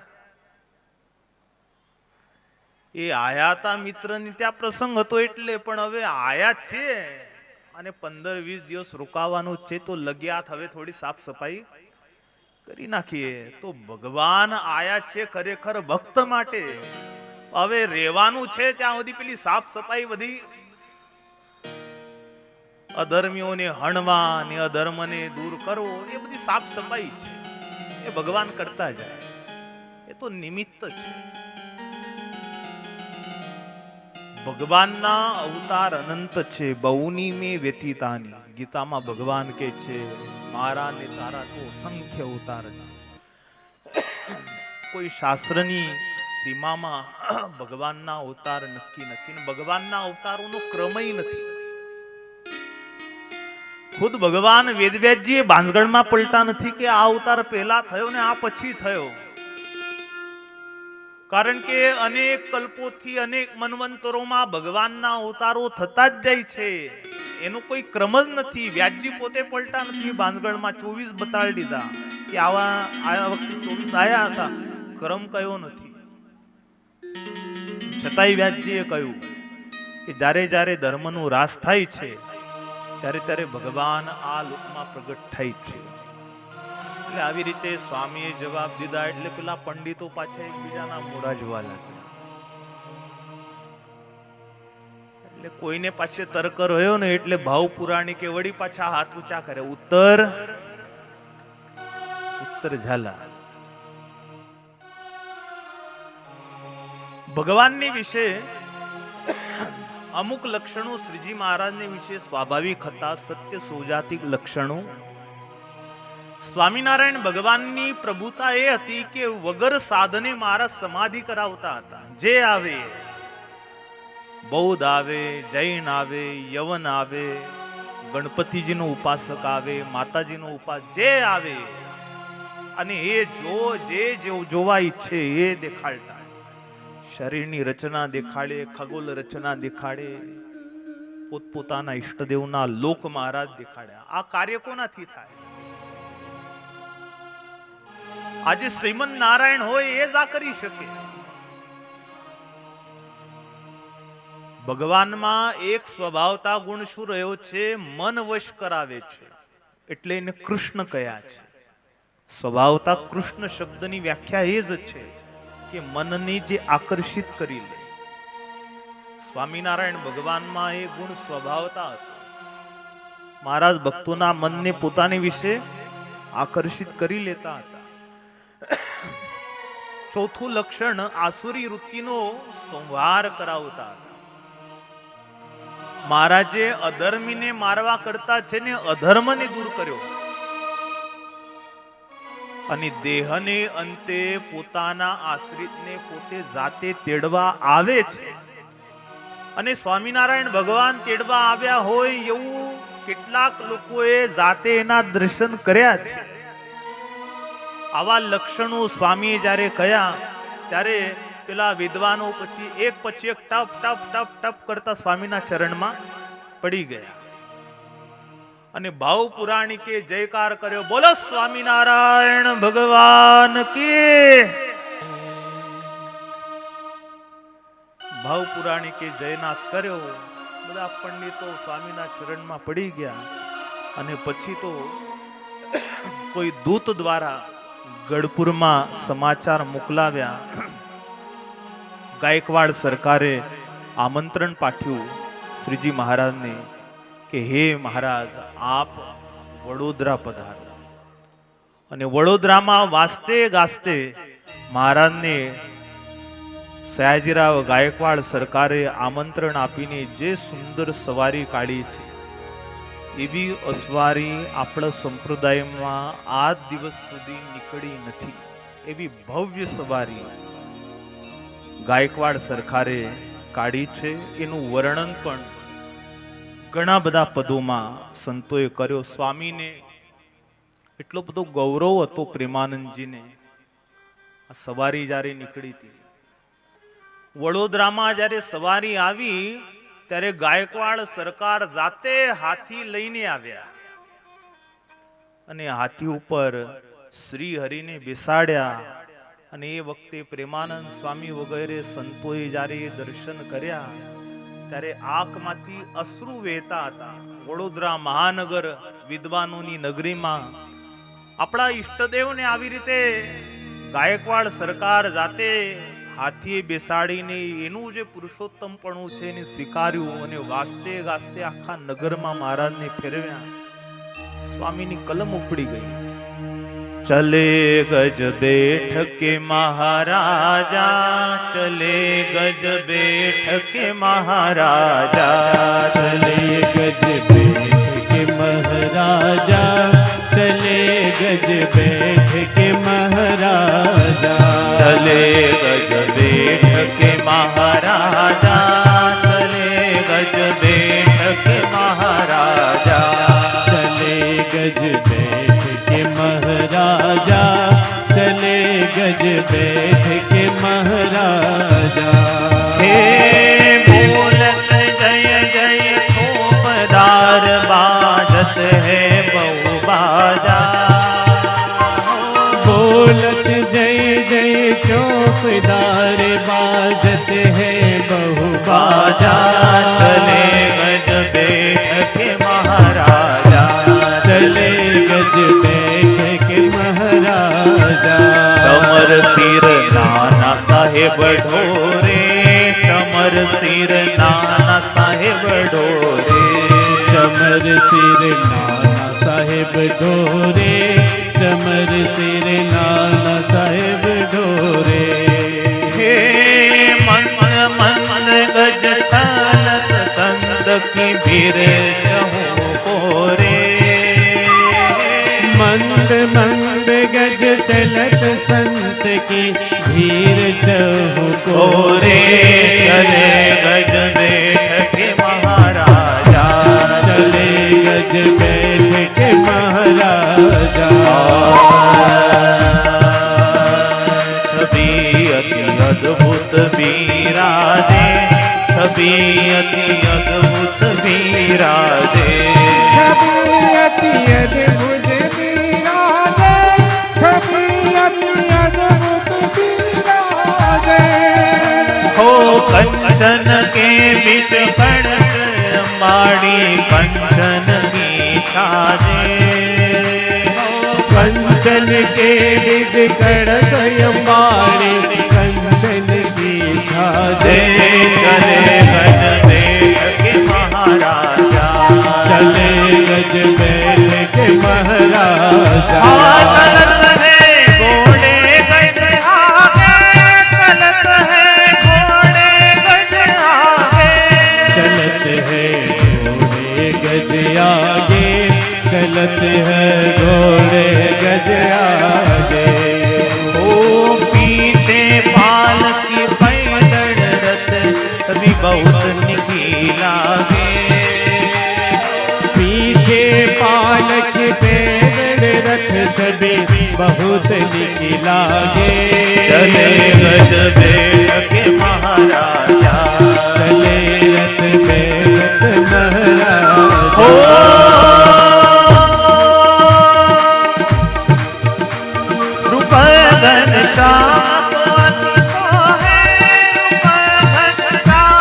Speaker 1: એ આયા હતા મિત્રની ત્યાં પ્રસંગ હતો એટલે, પણ હવે આયા છે અને 15-20 દિવસ રોકાવાનું છે, તો લગ્યા હવે થોડી સાફ સફાઈ કરી નાખીએ. તો ભગવાન આયા છે ખરેખર ભક્ત માટે. હવે રહેવાનું છે ત્યાં સુધી પેલી સાફ સફાઈ બધી અધર્મીઓને હણવા ને અધર્મને દૂર કરવો, એ બધી સાફ સફાઈ છે, એ ભગવાન કરતા જાય. એ તો નિમિત્ત છે. ભગવાનના અવતાર અનંત છે, બહુની મેં વ્યતીતાની. ગીતામાં ભગવાન કહે છે, મારા ને તારા તો અસંખ્ય અવતાર છે. કોઈ શાસ્ત્રની સીમામાં ભગવાનના અવતાર નક્કી નથી ને ભગવાનના અવતારોનો ક્રમય નથી. ખુદ ભગવાન વેદવ્યાસજીએ બાંસગઢમાં પલટા નથી કે આ અવતાર પહેલા થયો ને આ પછી થયો. કારણ કે અનેક કલ્પોથી અનેક મન્વંતરોમાં ભગવાનના અવતારો થતા જ જાય છે. એનો કોઈ ક્રમ જ નથી. વ્યાસજી પોતે પલટા નથી. બાંસગઢમાં 24 બતાડી દીધા કે આ વખતે 24 આયા હતા. ક્રમ કયો નથી. છતાંય વ્યાસજીએ કહ્યું કે જ્યારે જ્યારે ધર્મનો રાસ થાય છે ત્યારે ત્યારે ભગવાન આ લોકમાં પ્રગટ થાય છે. એટલે આવી રીતે સ્વામીએ જવાબ દીધા એટલે પેલા પંડિતો પાછા એકબીજાના મોઢા જોવા લાગ્યા. એટલે કોઈને પાસે તર્ક રહ્યો ને એટલે ભાવ પુરાણી કે વળી પાછા હાથ ઊંચા કરે. ઉત્તર ઝાલા. ભગવાનની વિશે અમુક લક્ષણો શ્રીજી મહારાજને વિશે સ્વાભાવિક હતા. સત્ય સૌજાતિક લક્ષણો. સ્વામિનારાયણ ભગવાનની પ્રભુતા એ હતી કે વગર સાધને મહારાજ સમાધિ કરાવતા હતા. જે આવે, બૌદ્ધ આવે, જૈન આવે, યવન આવે, ગણપતિજીનો ઉપાસક આવે, માતાજીનો ઉપાસક જે આવે અને એ જે જોવા ઈચ્છે એ દેખાડતા. શરીરની રચના દેખાડે, ખગોળ રચના દેખાડે, પોતપોતાના ઈષ્ટદેવના લોક મહારાજ દેખાડ્યા. આ કાર્ય કોનાથી થાય? આજે શ્રીમન નારાયણ હોય એ જ આ કરી શકે. ભગવાનમાં એક સ્વભાવતા ગુણ શું રહ્યો છે? મન વશ કરાવે છે. એટલે એને કૃષ્ણ કહ્યા છે. સ્વભાવતા કૃષ્ણ શબ્દની વ્યાખ્યા એ જ છે કે મનને જે આકર્ષિત કરી લે. સ્વામિનારાયણ ભગવાનમાં એ ગુણ સ્વભાવતા હતો. મહારાજ ભક્તોના મનને પોતાની વિશે આકર્ષિત કરી લેતા હતા. ચોથું લક્ષણ આસુરી વૃત્તિનો સંહાર કરાવતા હતા. મહારાજે અધર્મીને મારવા કરતા છે ને અધર્મને દૂર કર્યો અને દેહને અંતે પોતાના આશ્રિતને પોતે જાતે તેડવા આવે છે. અને સ્વામિનારાયણ ભગવાન તેડવા આવ્યા હોય એવું કેટલાક લોકોએ જાતે એના દર્શન કર્યા છે. આવા લક્ષણો સ્વામીએ જ્યારે કહ્યા ત્યારે પેલા વિદ્વાનો એક પછી એક ટપ ટપ ટપ ટપ કરતા સ્વામીના ચરણમાં પડી ગયા અને ભાવ પુરાણિકે જયકાર કર્યો. બોલો સ્વામિનારાયણ ભગવાન કી. ભાવ પુરાણિકે જયનાથ કર્યો. બધા પંડિતો સ્વામીના ચરણમાં પડી ગયા અને પછી તો કોઈ દૂત દ્વારા ગઢપુરમાં સમાચાર મોકલાવ્યા. ગાયકવાડ સરકારે આમંત્રણ પાઠવ્યું શ્રીજી મહારાજને કે હે મહારાજ, આપ વડોદરા પધારો. અને વડોદરામાં વાસ્તે ગાસ્તે મહારાજને સયાજીરાવ ગાયકવાડ સરકારે આમંત્રણ આપીને જે સુંદર સવારી કાઢી છે એવી અસવારી આપણા સંપ્રદાયમાં આજ દિવસ સુધી નીકળી નથી. એવી ભવ્ય સવારી ગાયકવાડ સરકારે કાઢી છે. એનું વર્ણન પણ ઘણા બધા પદોમાં સંતોએ કર્યો. સ્વામીને એટલો બધો ગૌરવ હતો પ્રેમાનંદજીને. આ સવારી જ્યારે નીકળી હતી વડોદરામાં, જ્યારે સવારી આવી ત્યારે ગાયકવાડ સરકાર જાતે હાથી લઈને આવ્યા અને હાથી ઉપર શ્રી હરિને બેસાડ્યા. અને એ વખતે પ્રેમાનંદ સ્વામી વગેરે સંતોએ જ્યારે દર્શન કર્યા ત્યારે આંખમાંથી અશ્રુ વહેતા હતા. વડોદરા મહાનગર વિદ્વાનોની નગરીમાં આપણા ઈષ્ટદેવને આવી રીતે ગાયકવાડ સરકાર જાતે હાથીએ બેસાડીને એનું જે પુરુષોત્તમપણું છે એને સ્વીકાર્યું અને વાસ્તે ગાસ્તે આખા નગરમાં મહારાજને ફેરવ્યા. સ્વામીની કલમ ઉપડી ગઈ. ચલે ગજ બેઠકે મહારાજા, ચલે ગજ બેઠકે મહારાજા,
Speaker 2: ચલે ગજ બેઠકે મહારાજા, ચલે ગજ બેઠકે મહારાજા. महाराजा
Speaker 1: चले गज बेठ के महाराजा चले गज बेठ के महाराजा
Speaker 2: चले गज बैठ के महाराजा चले गज बैठ के महाराजा
Speaker 1: हे बोलत जय जय थोपदार बाजत है बहु बाजा
Speaker 2: बोलत जय जय चौकीदार बाजत है बहु
Speaker 1: बाजा चले गज बेठ के महाराजा
Speaker 2: चले गज बैठ के महाराजा
Speaker 1: कमर सिर नाना साहेब ढोरे कमर सिर नाना साहेब ढोरे
Speaker 2: चमर सिर नाना साहेब ढोरे चमर सिर नाना साहेब ढोरे
Speaker 1: हे मन मन गज चलत संत की भीर चहु कोरे
Speaker 2: मंद मंद गज चलत संत की धीर चहु
Speaker 1: कोरे चले गज बेठ के महाराजा
Speaker 2: चले गज बैठ के महाराजा
Speaker 1: छवि अति अद्भुत विराजे छवि अति अद्भुत विराजे
Speaker 2: छवि अति अद्भुत विराजे छवि अति अद्भुत विराजे
Speaker 1: हो कंचन के बीच खड़क माड़ी कंचन की छाजे
Speaker 2: कंचन के बीच खड़क अंबारी कंचन की छाजे
Speaker 1: चले गज बेठ के महाराजा
Speaker 2: चले गज बैठ के महाराजा
Speaker 1: चलत है घोड़े गज आगे चलत है घोड़े गज आगे
Speaker 2: चलत है घोड़े गज आगे चलत है घोड़े गज आगे
Speaker 1: ओ पीते पाल की पैदल रथ सभी बहुत निकी लागे
Speaker 2: पीछे पालक पैदल रथ सभी बहुत निकी लागे
Speaker 1: चले गज बेठ के महाराजा
Speaker 2: चले रथ बैठ महाराजा
Speaker 1: हो रूप घन श्याम अति सोहे रूप घन श्याम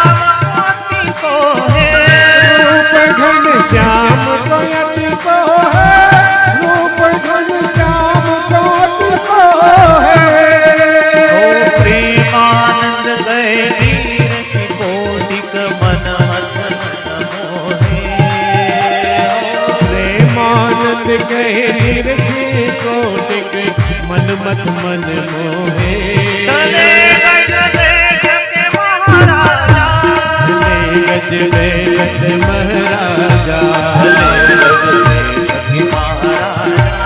Speaker 1: अति सोहे
Speaker 2: रूप घन श्याम को अति को है रूप घन श्याम को अति को है
Speaker 1: ओ प्रेमानंद गए वीर की कोटिक मन मत मोहे
Speaker 2: प्रेमानंद कहे निरखी कोटिक मन मत मन मोहे
Speaker 1: चले गज बेठ के महाराजा
Speaker 2: चले गज बैठ महाराजा
Speaker 1: चले गज बेठ के महाराजा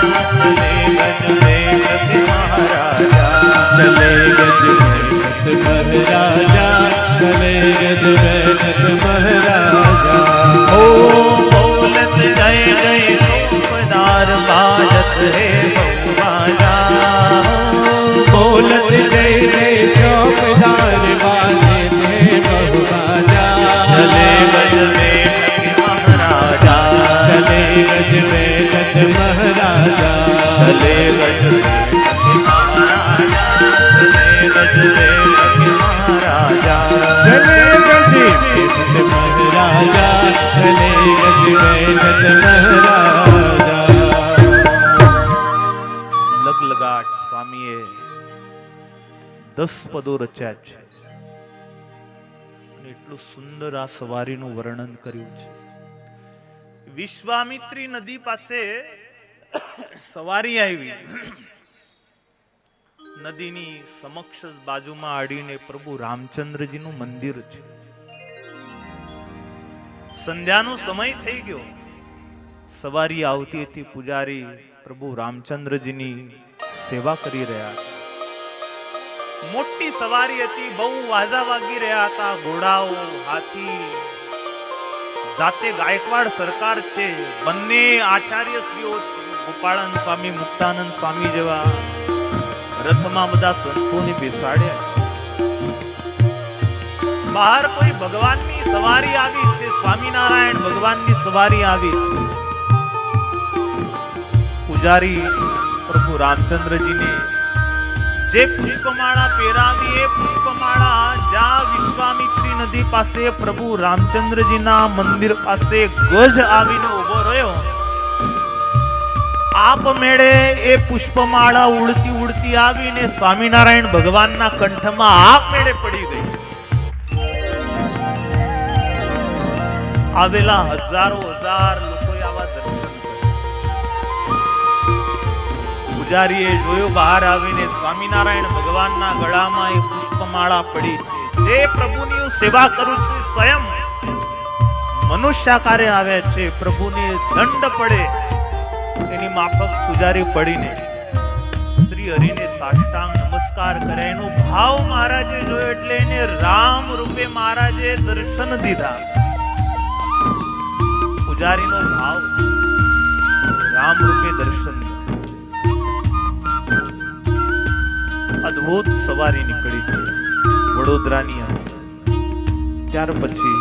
Speaker 1: चले गज बेठ के महाराजा
Speaker 2: चले गज बैठ महाराजा चले गज बैठ महाराजा
Speaker 1: ओ बोलत जय जय रूपदार बाजत है बहु बाजा
Speaker 2: बोलत जय जय चौकीदार बाजे थे बहु बाजा
Speaker 1: चले गज बेठ के महाराजा
Speaker 2: चले गज बैठ महाराजा
Speaker 1: चले गज बेठ के महाराजा चले गज बेठ के महाराजा
Speaker 2: चले गज बैठ महाराजा चले गज बैठ महाराजा
Speaker 1: લગલગાટ સ્વામીએ 10 પદો રચ્યા છે અને એટલું સુંદર આ સવારીનું વર્ણન કર્યું છે. વિશ્વામિત્રી નદી પાસે સવારી આવી. નદીની સમક્ષ બાજુમાં આડીને પ્રભુ રામચંદ્રજીનું મંદિર છે. સંધ્યાનો સમય થઈ ગયો. સવારી આવતી હતી. પૂજારી પ્રભુ રામચંદ્રજીની સેવા કરી રહ્યા હતા. મોટી સવારી હતી, બહુ વાજા વાગી રહ્યા હતા. ઘોડાઓ, હાથી, જાતે ગાયકવાડ સરકાર છે, બંને આચાર્ય શ્રીઓ છે. ગોપાળાનંદ સ્વામી, મુક્તાનંદ સ્વામી જેવા રથમાં બધા સંતોને બેસાડ્યા. બહાર કોઈ ભગવાનની સવારી આવી છે, સ્વામિનારાયણ ભગવાનની સવારી આવી. પૂજારી પ્રભુ રામચંદ્રજીને જે પુષ્પમાળા પહેરાવી, એ પુષ્પમાળા જ્યાં વિશ્વામિત્રી નદી પાસે પ્રભુ રામચંદ્રજીના મંદિર પાસે ગજ આવીને ઉભો રહ્યો, આપમેળે એ પુષ્પમાળા ઉડતી ઉડતી આવીને સ્વામિનારાયણ ભગવાનના કંઠમાં આપમેળે પડી ગઈ. આવેલા હજારો હજાર લોકોએ આવા દર્શન કર્યા. પૂજારીએ જોયું, બહાર આવીને સ્વામિનારાયણ ભગવાનના ગળામાં એ પુષ્પમાળા પડી છે. જે પ્રભુની હું સેવા કરું છું, સ્વયં મનુષ્યાકારે આવ્યા છે. પ્રભુને દંડ પડે એની માફક પૂજારી પડીને શ્રી હરિને સાષ્ટાંગ નમસ્કાર કરે. એનો ભાવ મહારાજે જોયો એટલે એને રામ રૂપે મહારાજે દર્શન દીધા. પૂજારીનો ભાવ રામ રૂપે દર્શન. અદ્ભુત સવારી નીકળી છે વડોદરાની અંદર. ત્યાર પછી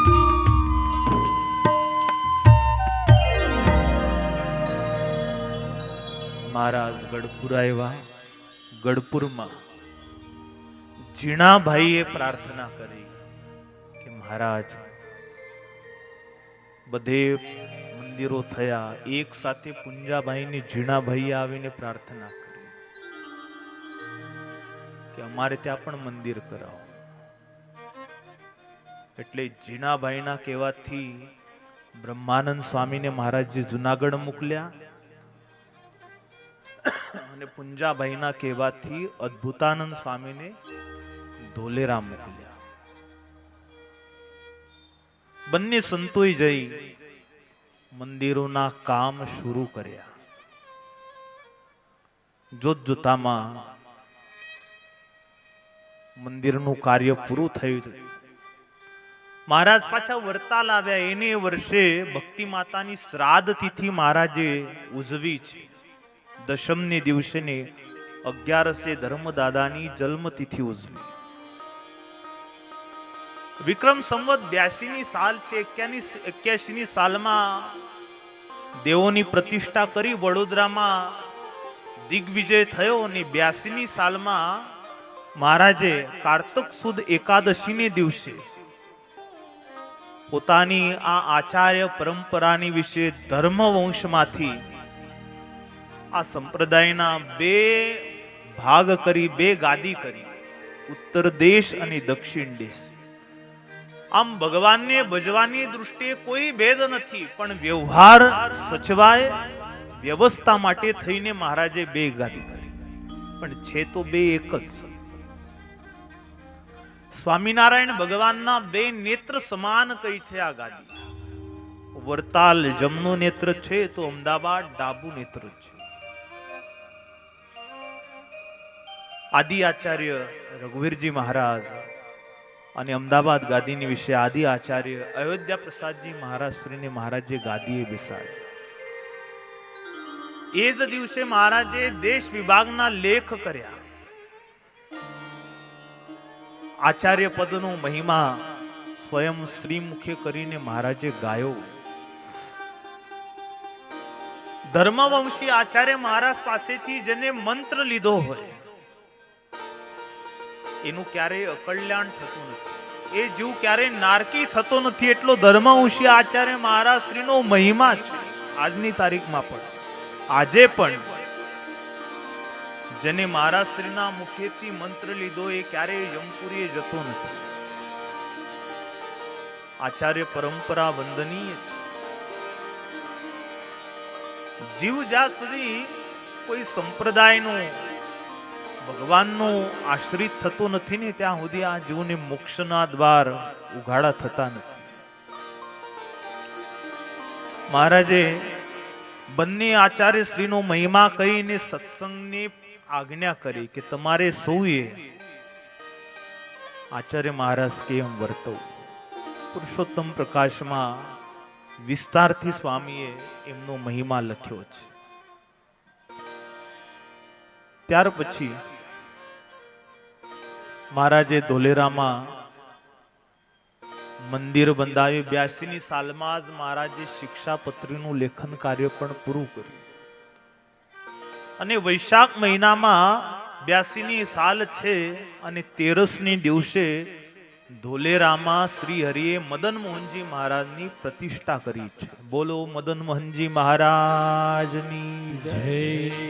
Speaker 1: મહારાજ ગઢપુર આવ્યા. ગઢપુરમાં જીણાભાઈએ પ્રાર્થના કરી કે મહારાજ, બધે મંદિરો થયા, એક સાથે પુંજાભાઈની જીણાભાઈએ આવીને પ્રાર્થના કરી કે અમારે ત્યાં પણ મંદિર કરાવો. એટલે જીણાભાઈના કહેવાથી બ્રહ્માનંદ સ્વામીને મહારાજજી જુનાગઢ મોકલ્યા અને પુંજાભાઈના કહેવાથી અદ્ભુતાનંદ સ્વામીને ધોલેરા મોકલ્યા. બંને સંતોએ જઈ મંદિરોના કામ શરૂ કર્યા. જોત જોતામાં મંદિરનું કાર્ય પૂરું થયું. મહારાજ પાછા વરતાલ આવ્યા. એને વર્ષે ભક્તિ માતાની શ્રાદ્ધ તિથિ મહારાજે ઉજવી છે. દશમને દિવસે ને 11 ધર્મદાદાની જન્મ તિથિ ઉજવી. વિક્રમ સંવત 82 સાલ છે. 81 સાલમાં દેવોની પ્રતિષ્ઠા કરી વડોદરામાં દિગ્વિજય થયો અને 82 સાલમાં મહારાજે કારતક સુદ એકાદશીને દિવસે પોતાની આ આચાર્ય પરંપરાની વિશે ધર્મવંશમાંથી આ સંપ્રદાયના 2 ભાગ કરી, 2 ગાદી કરી, ઉત્તર દેશ અને દક્ષિણ દેશ. આમ ભગવાનને ભજવાની દૃષ્ટિએ કોઈ ભેદ નથી, પણ વ્યવહાર સચવાય વ્યવસ્થા માટે થઈને મહારાજે 2 ગાદી કરી, પણ છે તો 2 એક જ. સ્વામિનારાયણ ભગવાનના 2 નેત્ર સમાન કઈ છે આ ગાદી. વરતાલ જમણું નેત્ર છે તો અમદાવાદ ડાબું નેત્ર છે. આદિ આચાર્ય રઘુવીરજી મહારાજ અને અમદાવાદ ગાદીની વિશે આદિ આચાર્ય અયોધ્યા પ્રસાદજી મહારાજ શ્રીને મહારાજે ગાદીએ બેસાડ્યા. એ જ દિવસે મહારાજે દેશ વિભાગના લેખ કર્યા. આચાર્ય પદનો મહિમા સ્વયં શ્રીમુખે કરીને મહારાજે ગાયો. ધર્મવંશી આચાર્ય મહારાજ પાસેથી જેને મંત્ર લીધો હોય એનું ક્યારેય અકલ્યાણ થતું નથી. એ જીવ ક્યારેય નારકી થતો નથી. એટલો ધર્મવંશી આચાર્ય મહારાજ શ્રીનો મહિમા છે. આજની તારીખમાં પણ, આજે પણ જેને મહારાજ શ્રીના મુખેથી મંત્ર લીધો એ ક્યારેય યમપુરીએ જતો નથી. આચાર્ય પરંપરા વંદનીય છે. જીવ જ્યાં સુધી કોઈ સંપ્રદાયનું, ભગવાનનું આશ્રિત થતો નથી ને ત્યાં સુધી આ જીવને મોક્ષના દ્વાર ઉઘાડા થતા નથી. મહારાજે બંને આચાર્ય શ્રીનો મહિમા કહીને સત્સંગને આજ્ઞા કરી કે તમારે સૌએ આચાર્ય મહારાજ કેમ વર્તવું. પુરુષોત્તમ પ્રકાશમાં વિસ્તારથી સ્વામીએ એમનો મહિમા લખ્યો છે. ત્યાર પછી મહારાજે ધોલેરામાં મંદિર બંધાવ્યું. 82ની સાલમાં જ મહારાજે શિક્ષાપત્રીનું લેખન કાર્ય પણ પૂરું કર્યું. અને વૈશાખ મહિનામાં 82ની સાલ છે અને 13ની દિવસે ધોલેરામાં શ્રી હરિએ મદન મોહનજી મહારાજની પ્રતિષ્ઠા કરી છે. બોલો મદન મોહનજી મહારાજની જય.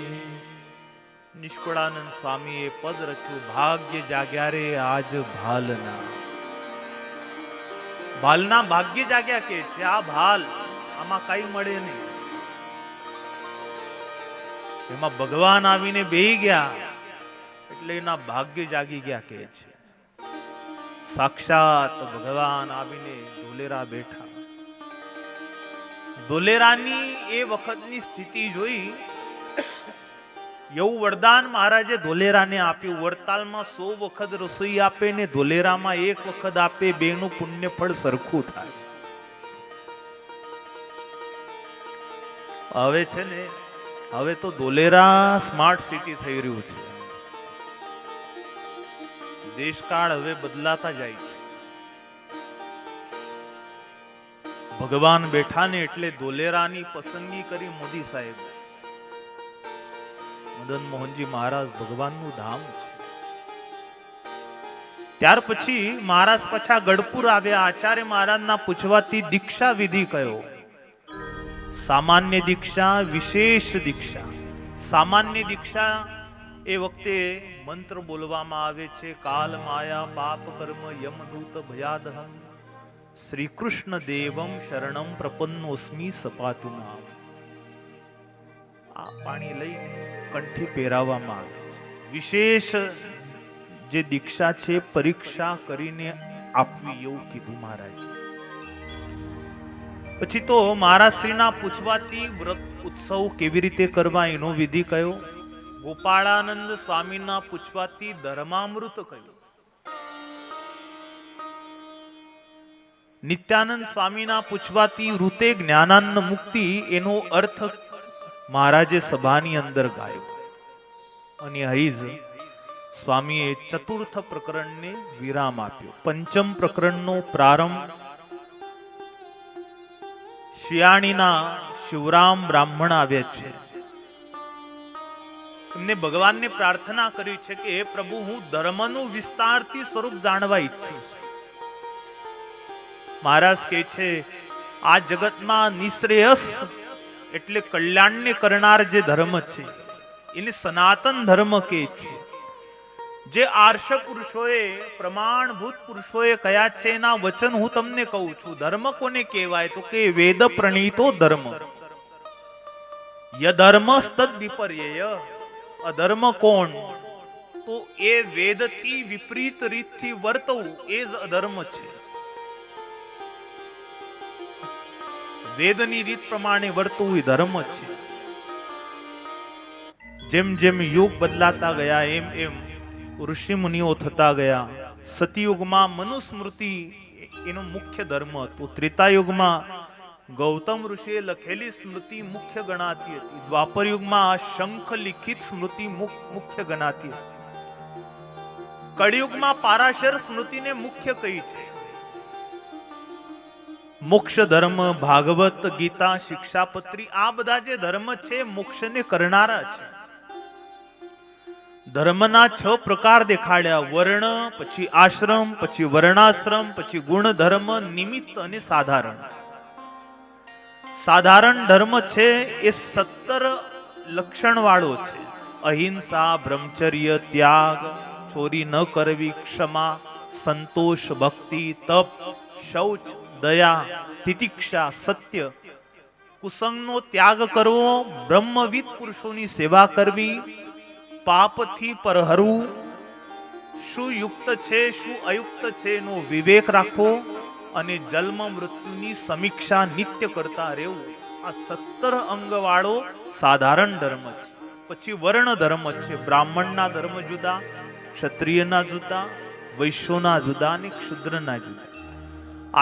Speaker 1: નિષ્કુળાનંદ સ્વામીએ પદ રચ્યું, ભાગ્ય જાગ્યા રે આજ ભાલના. ભાલના ભાગ્ય જાગ્યા કે છે. આ ભાલ આમાં કઈ મળે નહીં. એમાં ભગવાન આવીને બેહી ગયા એટલે એના ભાગ્ય જાગી ગયા કે છે. સાક્ષાત ભગવાન આવીને ધોલેરા બેઠા. ધોલેરાની એ વખતની સ્થિતિ જોઈ એવું વરદાન મહારાજે ધોલેરાને આપ્યું. વરતાલમાં 100 વખત રસોઈ આપે ને ધોલેરામાં 1 વખત આપે, બેનું પુણ્ય ફળ સરખું થાય. હવે છે ને, હવે તો ધોલેરા સ્માર્ટ સિટી થઈ રહ્યું છે. દેશકાળ હવે બદલાતા જાય છે. ભગવાન બેઠા ને એટલે ધોલેરાની પસંદગી કરી મોદી સાહેબ. મદન મોહનજી મહારાજ ભગવાનનું ધામ છે. ત્યાર પછી મહારાજ પાછા ગઢપુર આવ્યા. આચાર્ય મહારાજના પૂછવાથી દીક્ષા વિધિ કયો? સામાન્ય દીક્ષા, વિશેષ દીક્ષા. સામાન્ય દીક્ષા એ વખતે મંત્ર બોલવામાં આવે છે, કાલ માયા પાપ કર્મ યમદૂત ભયાદહમ શ્રી કૃષ્ણ દેવમ શરણમ પ્રપન્નોસ્મી સપાતુ મામ. આ પાણી લઈ કંઠી પહેરાવવામાં આવે છે. વિશેષ જે દીક્ષા છે પરીક્ષા કરીને આપવી એવું કીધું મહારાજ. પછી તો મહારાજ શ્રીના પૂછવાથી વ્રત ઉત્સવ કેવી રીતે કરવા એનો વિધિ કયો? ગોપાળાનંદ સ્વામીના પૂછવાથી ધર્મામૃત કયું? નિત્યાનંદ સ્વામીના પૂછવાથી ઋતે જ્ઞાનાનંદ મુક્તિ એનો અર્થ મહારાજે સભાની અંદર ગાયો. અને અહીં જ સ્વામીએ ચતુર્થ પ્રકરણને વિરામ આપ્યો. પંચમ પ્રકરણનો પ્રારંભ શિયાળીના શિવરામ બ્રાહ્મણ આવ્યા છે. એમને ભગવાનને પ્રાર્થના કરી છે કે હે પ્રભુ, હું ધર્મનું વિસ્તારથી સ્વરૂપ જાણવા ઈચ્છું છું. મહારાજ કહે છે આ જગતમાં નિશ્રેયસ એટલે કલ્યાણને કરનાર જે ધર્મ છે એને સનાતન ધર્મ કહે છે. જે આર્ષ પુરુષોએ, પ્રમાણભૂત પુરુષોએ કયા છે એના વચન હું તમને કહું છું. ધર્મ કોને કહેવાય? તો કે વેદ પ્રણીતો ધર્મ. યધર્મ તદ વિપર્યય. અધર્મ કોણ? તો એ વેદથી વિપરીત રીતથી વર્તવું એ જ અધર્મ છે. વેદની રીત પ્રમાણે વર્તવું એ ધર્મ છે. જેમ જેમ યુગ બદલાતા ગયા એમ એમ ઋષિ મુનિઓ થતા ગયા. સતયુગમાં મનુસ્મૃતિ એનો મુખ્ય ધર્મ હતો. ત્રેતાયુગમાં ગૌતમ ઋષિએ લખેલી સ્મૃતિ મુખ્ય ગણાતી હતી. દ્વાપર યુગમાં શંખ લિખિત સ્મૃતિ મુખ્ય ગણાતી હતી. કળિયુગમાં પારાશર સ્મૃતિને મુખ્ય કહી છે. મોક્ષ ધર્મ, ભાગવત ગીતા, શિક્ષાપત્રી આ બધા જે ધર્મ છે મોક્ષને કરનારા છે. ધર્મના 6 પ્રકાર દેખાડ્યા. વર્ણ, પછી આશ્રમ, પછી વર્ણાશ્રમ, પછી ગુણ ધર્મ, નિમિત્ત અને સાધારણ. સાધારણ ધર્મ છે એ 17 લક્ષણ વાળો છે. અહિંસા, બ્રહ્મચર્ય, ત્યાગ, ચોરી ન કરવી, ક્ષમા, સંતોષ, ભક્તિ, તપ, શૌચ, દયા, તિતિક્ષા, સત્ય, કુસંગનો ત્યાગ કરવો, બ્રહ્મવિદ પુરુષોની સેવા કરવી, પાપથી પરહરવું, શું યુક્ત છે શું અયુક્ત છે એનો વિવેક રાખવો અને જન્મ મૃત્યુની સમીક્ષા નિત્ય કરતા રહેવું. આ 17 અંગ વાળો સાધારણ ધર્મ છે. પછી વર્ણ ધર્મ છે. બ્રાહ્મણના ધર્મ જુદા, ક્ષત્રિયના જુદા, વૈશ્યોના જુદા અને ક્ષુદ્રના જુદા.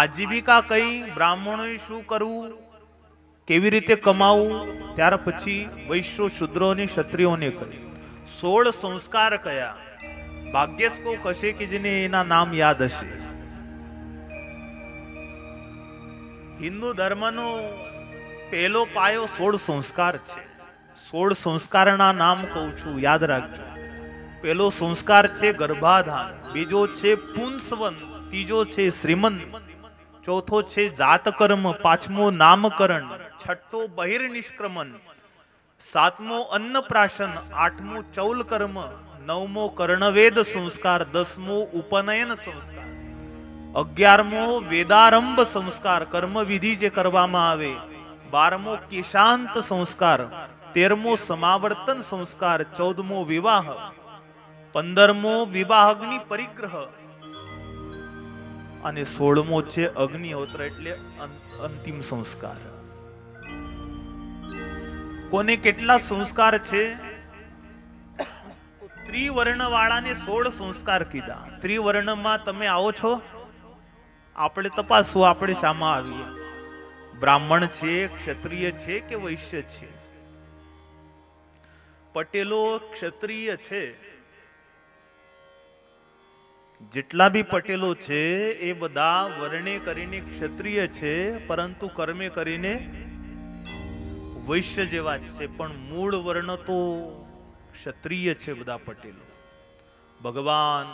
Speaker 1: આજીવિકા કઈ, બ્રાહ્મણોએ શું કરવું, કેવી રીતે કમાવું, ત્યાર પછી વૈશ્યો, શુદ્રો અને ક્ષત્રિયોને કહ્યું. 16 સંસ્કાર કયા? ભાગ્યસ કોક હશે કે જેને એના નામ યાદ હશે. હિન્દુ ધર્મનો પહેલો પાયો 16 સંસ્કાર છે. 16 સંસ્કારના નામ કહું છું, યાદ રાખજો. પહેલો સંસ્કાર છે ગર્ભાધાન, બીજો છે પુંસવન, ત્રીજો છે શ્રીમંત, ચોથો છે જાતકર્મ, પાંચમો નામકરણ, છઠ્ઠો બહિર્નિષ્ક્રમણ, સાતમો અન્નપ્રાશન, આઠમો ચૌલ કર્મ, નવમો કર્ણવેદ સંસ્કાર, 10મો ઉપનયન સંસ્કાર, 11મો વેદારંભ સંસ્કાર, કર્મ વિધિ જે કરવામાં આવે, 12મો કિશાંત સંસ્કાર, 13મો સમાવર્તન સંસ્કાર, 14મો વિવાહ, 15મો વિવાહાગ્નિ પરિગ્રહ અને 16મો છે અગ્નિહોત્ર એટલે અંતિમ સંસ્કાર. કોને કેટલા સંસ્કાર છે? ત્રિવર્ણ વાળાને 16 સંસ્કાર કીધા. ત્રિવર્ણમાં તમે આવો છો? આપણે તપાસવું આપણે શામાં આવીએ. બ્રાહ્મણ છે, ક્ષત્રિય છે કે વૈશ્ય છે? પટેલો ક્ષત્રિય છે. જેટલા બી પટેલો છે એ બધા વર્ણે કરીને ક્ષત્રિય છે, પરંતુ કર્મે કરીને વૈશ્ય જેવા જ છે, પણ મૂળ વર્ણ તો ક્ષત્રિય છે બધા પટેલો. ભગવાન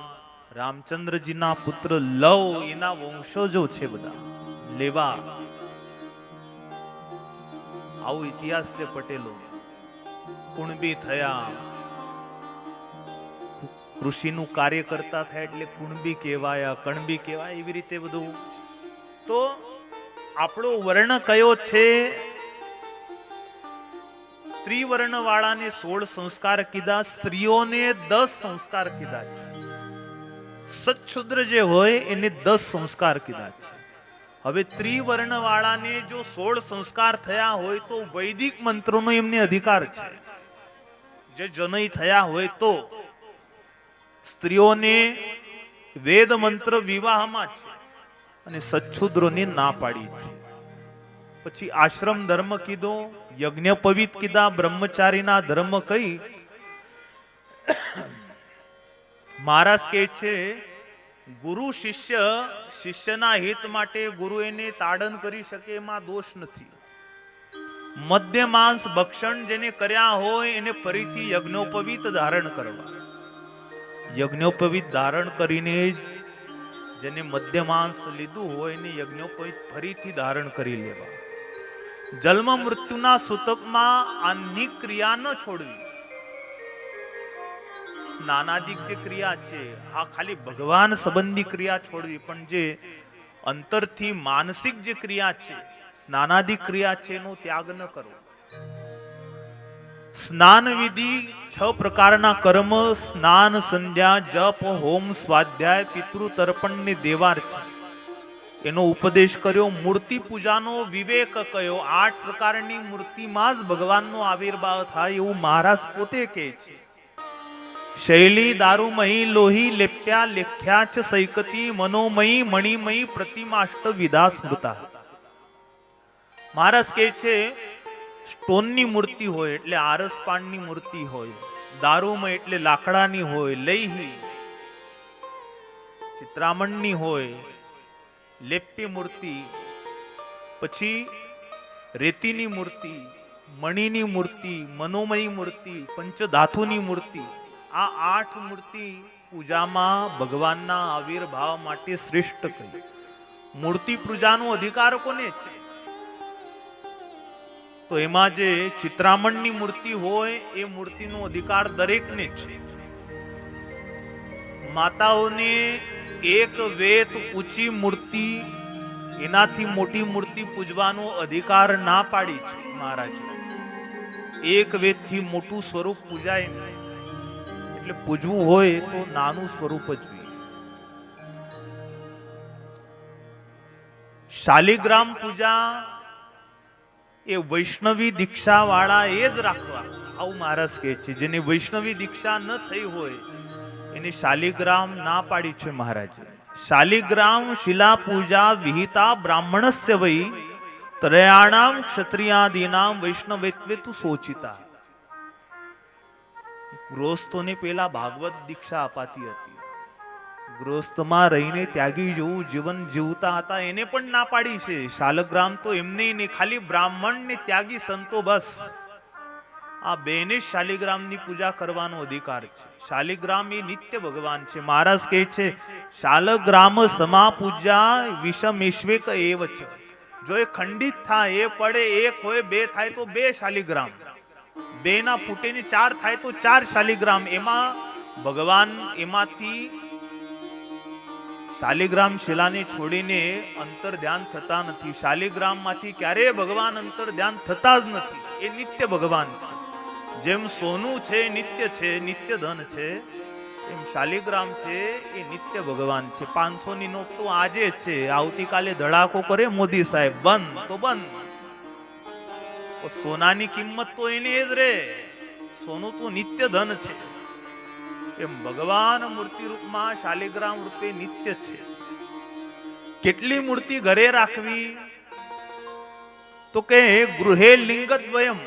Speaker 1: રામચંદ્રજીના પુત્ર લવ એના વંશજો છે બધા, લેવા. આવો ઇતિહાસ છે પટેલો. કુણબી થયા, કૃષિનું કાર્ય કરતા થાય એટલે કુણબી કહેવાયા, કણબી કહેવાય, એવી રીતે બધું. તો આપણો વર્ણ કયો છે? ત્રિવર્ણ વાળાને 16 સંસ્કાર કીધા, સ્ત્રીઓને 10 સંસ્કાર કીધા છે. સચ્છુદ્ર જે હોય એને 10 સંસ્કાર કીધા છે. હવે ત્રિવર્ણ વાળાને જો 16 સંસ્કાર થયા હોય તો વૈદિક મંત્રોનો એમને અધિકાર છે. જે જનઈ થયા હોય તો સ્ત્રીઓને વેદ મંત્ર વિવાહમાં છે અને સચ્છુદ્રોને ના પાડી છે. પછી આશ્રમ ધર્મ કીધો, યજ્ઞોપવિત કીધા, બ્રહ્મચારીના ધર્મ કઈ. મહારાજ કહે છે ગુરુ શિષ્ય, શિષ્યના હિત માટે ગુરુ એને તાડન કરી શકે એમાં દોષ નથી. મદ્ય માંસ ભક્ષણ જેને કર્યા હોય એને ફરીથી યજ્ઞોપવિત ધારણ કરવા. યજ્ઞોપવિત ધારણ કરીને જેને મદ્ય માંસ લીધું હોય એને યજ્ઞોપવિત ફરીથી ધારણ કરી લેવા. જન્મ મૃત્યુના સૂતકમાં આની ક્રિયા ન છોડવી. સ્નાનાદિક જે ક્રિયા છે આ ખાલી ભગવાન સંબંધી ક્રિયા છોડવી, પણ જે અંતરથી માનસિક જે ક્રિયા છે, સ્નાનાદિક ક્રિયા છે એનો ત્યાગ ન કરવો. સ્નાન વિધિ 6 પ્રકારના કર્મ, સ્નાન, સંધ્યા, જપ, હોમ, સ્વાધ્યાય, પિતૃ તર્પણ ને દેવાર છે. એનો ઉપદેશ કર્યો. મૂર્તિ પૂજાનો વિવેક કયો. 8 પ્રકારની મૂર્તિમાં જ ભગવાનનો આવિર્ભાવ થાય એવું મહારાજ પોતે કહે છે. શૈલી દારૂમયી લોહી લેપ્યા લેખ્યા ચ સૈકતી મનોમયી મણિમયી પ્રતિમાષ્ટ વિધા સ્મૃતા. મહારાજ કહે છે સ્ટોનની મૂર્તિ હોય એટલે આરસપાનની મૂર્તિ હોય, દારૂમય એટલે લાકડાની હોય, લૈહી ચિત્રામણની હોય, લેપ્ય મૂર્તિ, પછી રેતીની મૂર્તિ, મણીની મૂર્તિ, મનોમયી મૂર્તિ, પંચધાતુની મૂર્તિ. આ 8 મૂર્તિ પૂજામાં ભગવાનના આવિર્ભાવ માટે શ્રેષ્ઠ કહી. મૂર્તિ પૂજાનો અધિકાર કોને છે? તો એમાં જે ચિત્રામણની મૂર્તિ હોય એ મૂર્તિનો અધિકાર દરેકને છે. માતાઓને એક વેત ઊંચી મૂર્તિ, એનાથી મોટી મૂર્તિ પૂજવાનો અધિકાર ના પાડી છે મહારાજ. એક વેતથી મોટું સ્વરૂપ પૂજાય નહીં, એટલે પૂજવું હોય તો નાનું સ્વરૂપ જ હોય. શાલિગ્રામ પૂજા એ વૈષ્ણવી દીક્ષા વાળા એ જ રાખવા. આવું મહારાજ કહે છે. જેની વૈષ્ણવી દીક્ષા ન થઈ હોય એની શાલિગ્રામ ના પાડી છે મહારાજે. શાલિગ્રામ શિલા પૂજા વિહિતા બ્રાહ્મણસ્ય વૈ ત્રયાણામ ક્ષત્રિયાદીનામ વૈષ્ણવેત્વે તુ સોચિતા. ગૃહસ્થોને પેલા ભાગવત દીક્ષા અપાતી હતી. ગૃહસ્થમાં રહીને ત્યાગી જેવું જીવન જીવતા હતા એને પણ ના પાડી છે. શાલગ્રામ તો એમને નહીં, ખાલી બ્રાહ્મણ ને ત્યાગી સંતો બસ આ બેને શાલિગ્રામની પૂજા કરવાનો અધિકાર છે. શાલિગ્રામ એ નિત્ય ભગવાન છે. મહારાજ કહે છે શાલગ્રામ સમા પૂજા વિષમેશ્વેક એવ છે. જો એ ખંડિત થાય, એ પડે, એક હોય, બે થાય તો બે શાલિગ્રામ, બે ના ફૂટે ને ચાર થાય તો ચાર શાલિગ્રામ. એમાં ભગવાન એમાંથી શાલિગ્રામ શિલાને છોડીને અંતર ધ્યાન થતા નથી. શાલિગ્રામ માંથી ક્યારેય ભગવાન અંતર ધ્યાન થતા જ નથી. એ નિત્ય ભગવાન છે. જેમ સોનું છે નિત્ય છે, નિત્ય ધન છે, એમ શાલિગ્રામ છે એ નિત્ય ભગવાન છે. 500 ની નોટ તો આજે છે, આવતીકાલે ધડાકો કરે મોદી સાહેબ, બંધ તો બંધ. સોનાની કિંમત તો એને જ રે. સોનું તો નિત્ય ધન છે. એમ ભગવાન મૂર્તિ રૂપમાં શાલિગ્રામ રૂપે નિત્ય છે. કેટલી મૂર્તિ ઘરે રાખવી? તો કે ગૃહે લિંગદ્વયમ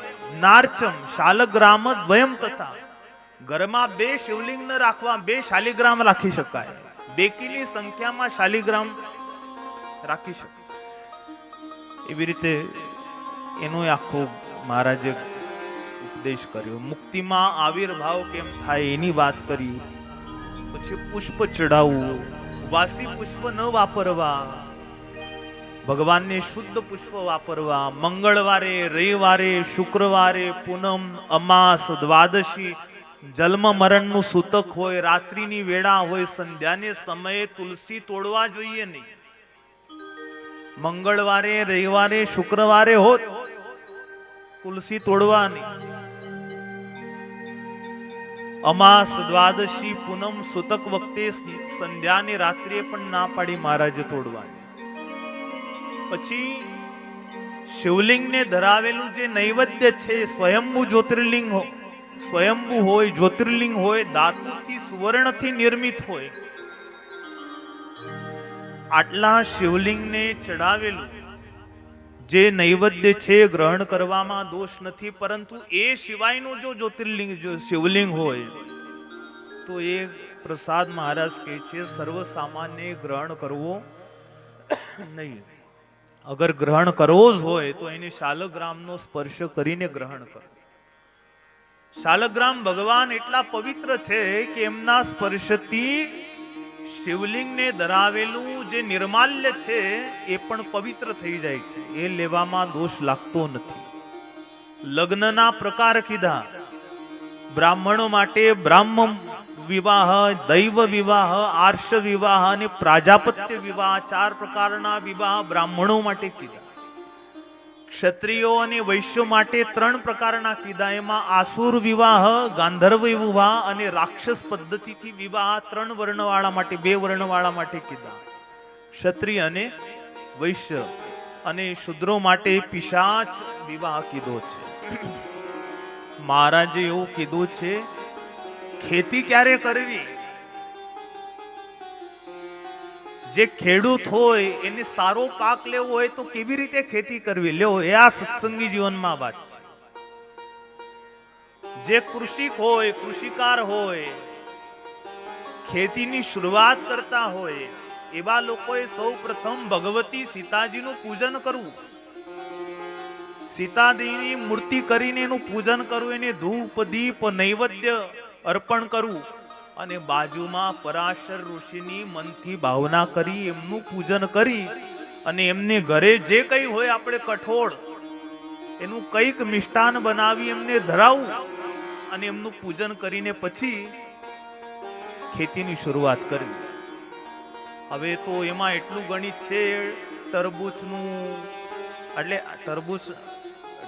Speaker 1: નાર્ચમ શાલગ્રામ દ્વયમ તથા. ઘરમાં બે શિવલિંગ ન રાખવા, બે શાલિગ્રામ રાખી શકાય. બેકીની સંખ્યામાં શાલિગ્રામ રાખી શકાય. એવી રીતે એનો આખો મહારાજે ઉપદેશ કર્યો. મુક્તિમાં આવિર્ભાવ કેમ થાય એની વાત કરી. પછી પુષ્પ ચડાવવું, વાસી પુષ્પ ન વાપરવા, ભગવાનને શુદ્ધ પુષ્પ વાપરવા. મંગળવારે, રવિવારે, શુક્રવારે, પૂનમ, અમાસ, દ્વાદશી, જન્મ મરણનું સૂતક હોય, રાત્રિની વેળા હોય, સંધ્યાને સમયે તુલસી તોડવા જોઈએ નહીં. મંગળવારે, રવિવારે, શુક્રવારે હોત તુલસી તોડવા નહીં. અમાસ, દ્વાદશી, પૂનમ, સૂતક વખતે સંધ્યાની રાત્રિએ પણ ના પાડી મહારાજે તોડવાની. પછી શિવલિંગને ધરાવેલું જે નૈવેદ્ય છે સ્વયંભૂ જ્યોતિર્લિંગ, સ્વયંભૂ હોય, જ્યોતિર્લિંગ હોય, ધાતુથી સુવર્ણથી નિર્મિત હોય. આટલા શિવલિંગને ચડાવેલું જે નૈવેદ્ય છે ગ્રહણ કરવામાં દોષ નથી, પરંતુ એ સિવાયનું જો જ્યોતિર્લિંગ, જો શિવલિંગ હોય તો એ પ્રસાદ મહારાજ કહે છે સર્વ સામાન્ય ગ્રહણ કરવો નહીં. અગર ગ્રહણ કરવો જ હોય તો એને શાલગ્રામનો સ્પર્શ કરીને ગ્રહણ કરો. શાલગ્રામ ભગવાન એટલા પવિત્ર છે કે એમના સ્પર્શથી શિવલિંગને ધરાવેલું જે નિર્માલ્ય છે એ પણ પવિત્ર થઈ જાય છે. એ લેવામાં દોષ લાગતો નથી. લગ્નના પ્રકાર કીધા. બ્રાહ્મણો માટે બ્રાહ્મ વિવાહ, દૈવ વિવાહ, આર્ષ વિવાહ અને પ્રાજાપત્ય વિવાહ, 4 પ્રકારના વિવાહ બ્રાહ્મણો માટે કીધા. ક્ષત્રિયો અને વૈશ્યો માટે 3 પ્રકારના કીધા. એમાં આસુર વિવાહ, ગાંધર્વ વિવાહ અને રાક્ષસ પદ્ધતિથી વિવાહ 3 વર્ણવાળા માટે, 2 વર્ણવાળા માટે કીધા. ક્ષત્રિય અને વૈશ્ય. અને શુદ્રો માટે પિશાચ વિવાહ કીધો છે. મહારાજે એવું કીધું છે ખેતી ક્યારે કરવી? જે ખેડૂત હોય એને સારો પાક લેવો હોય તો કેવી રીતે ખેતી કરવી? લ્યો, એ આ સત્સંગી જીવનમાં વાત છે. જે કૃષિક હોય, કૃષિકાર હોય, ખેતીની શરૂઆત કરતા હોય એવા લોકોએ સૌ પ્રથમ ભગવતી સીતાજીનું પૂજન કરવું. સીતાજીની મૂર્તિ કરીને એનું પૂજન કરવું, એને ધૂપ, દીપ, નૈવેદ્ય અર્પણ કરવું અને બાજુમાં પરાશર ઋષિની મનથી ભાવના કરી એમનું પૂજન કરી અને એમને ઘરે જે કંઈ હોય આપણે કઠોળ એનું કંઈક મિષ્ટાન બનાવી એમને ધરાવવું અને એમનું પૂજન કરીને પછી ખેતીની શરૂઆત કરવી. હવે તો એમાં એટલું ગણિત છે. તરબૂચનું એટલે તરબૂચ,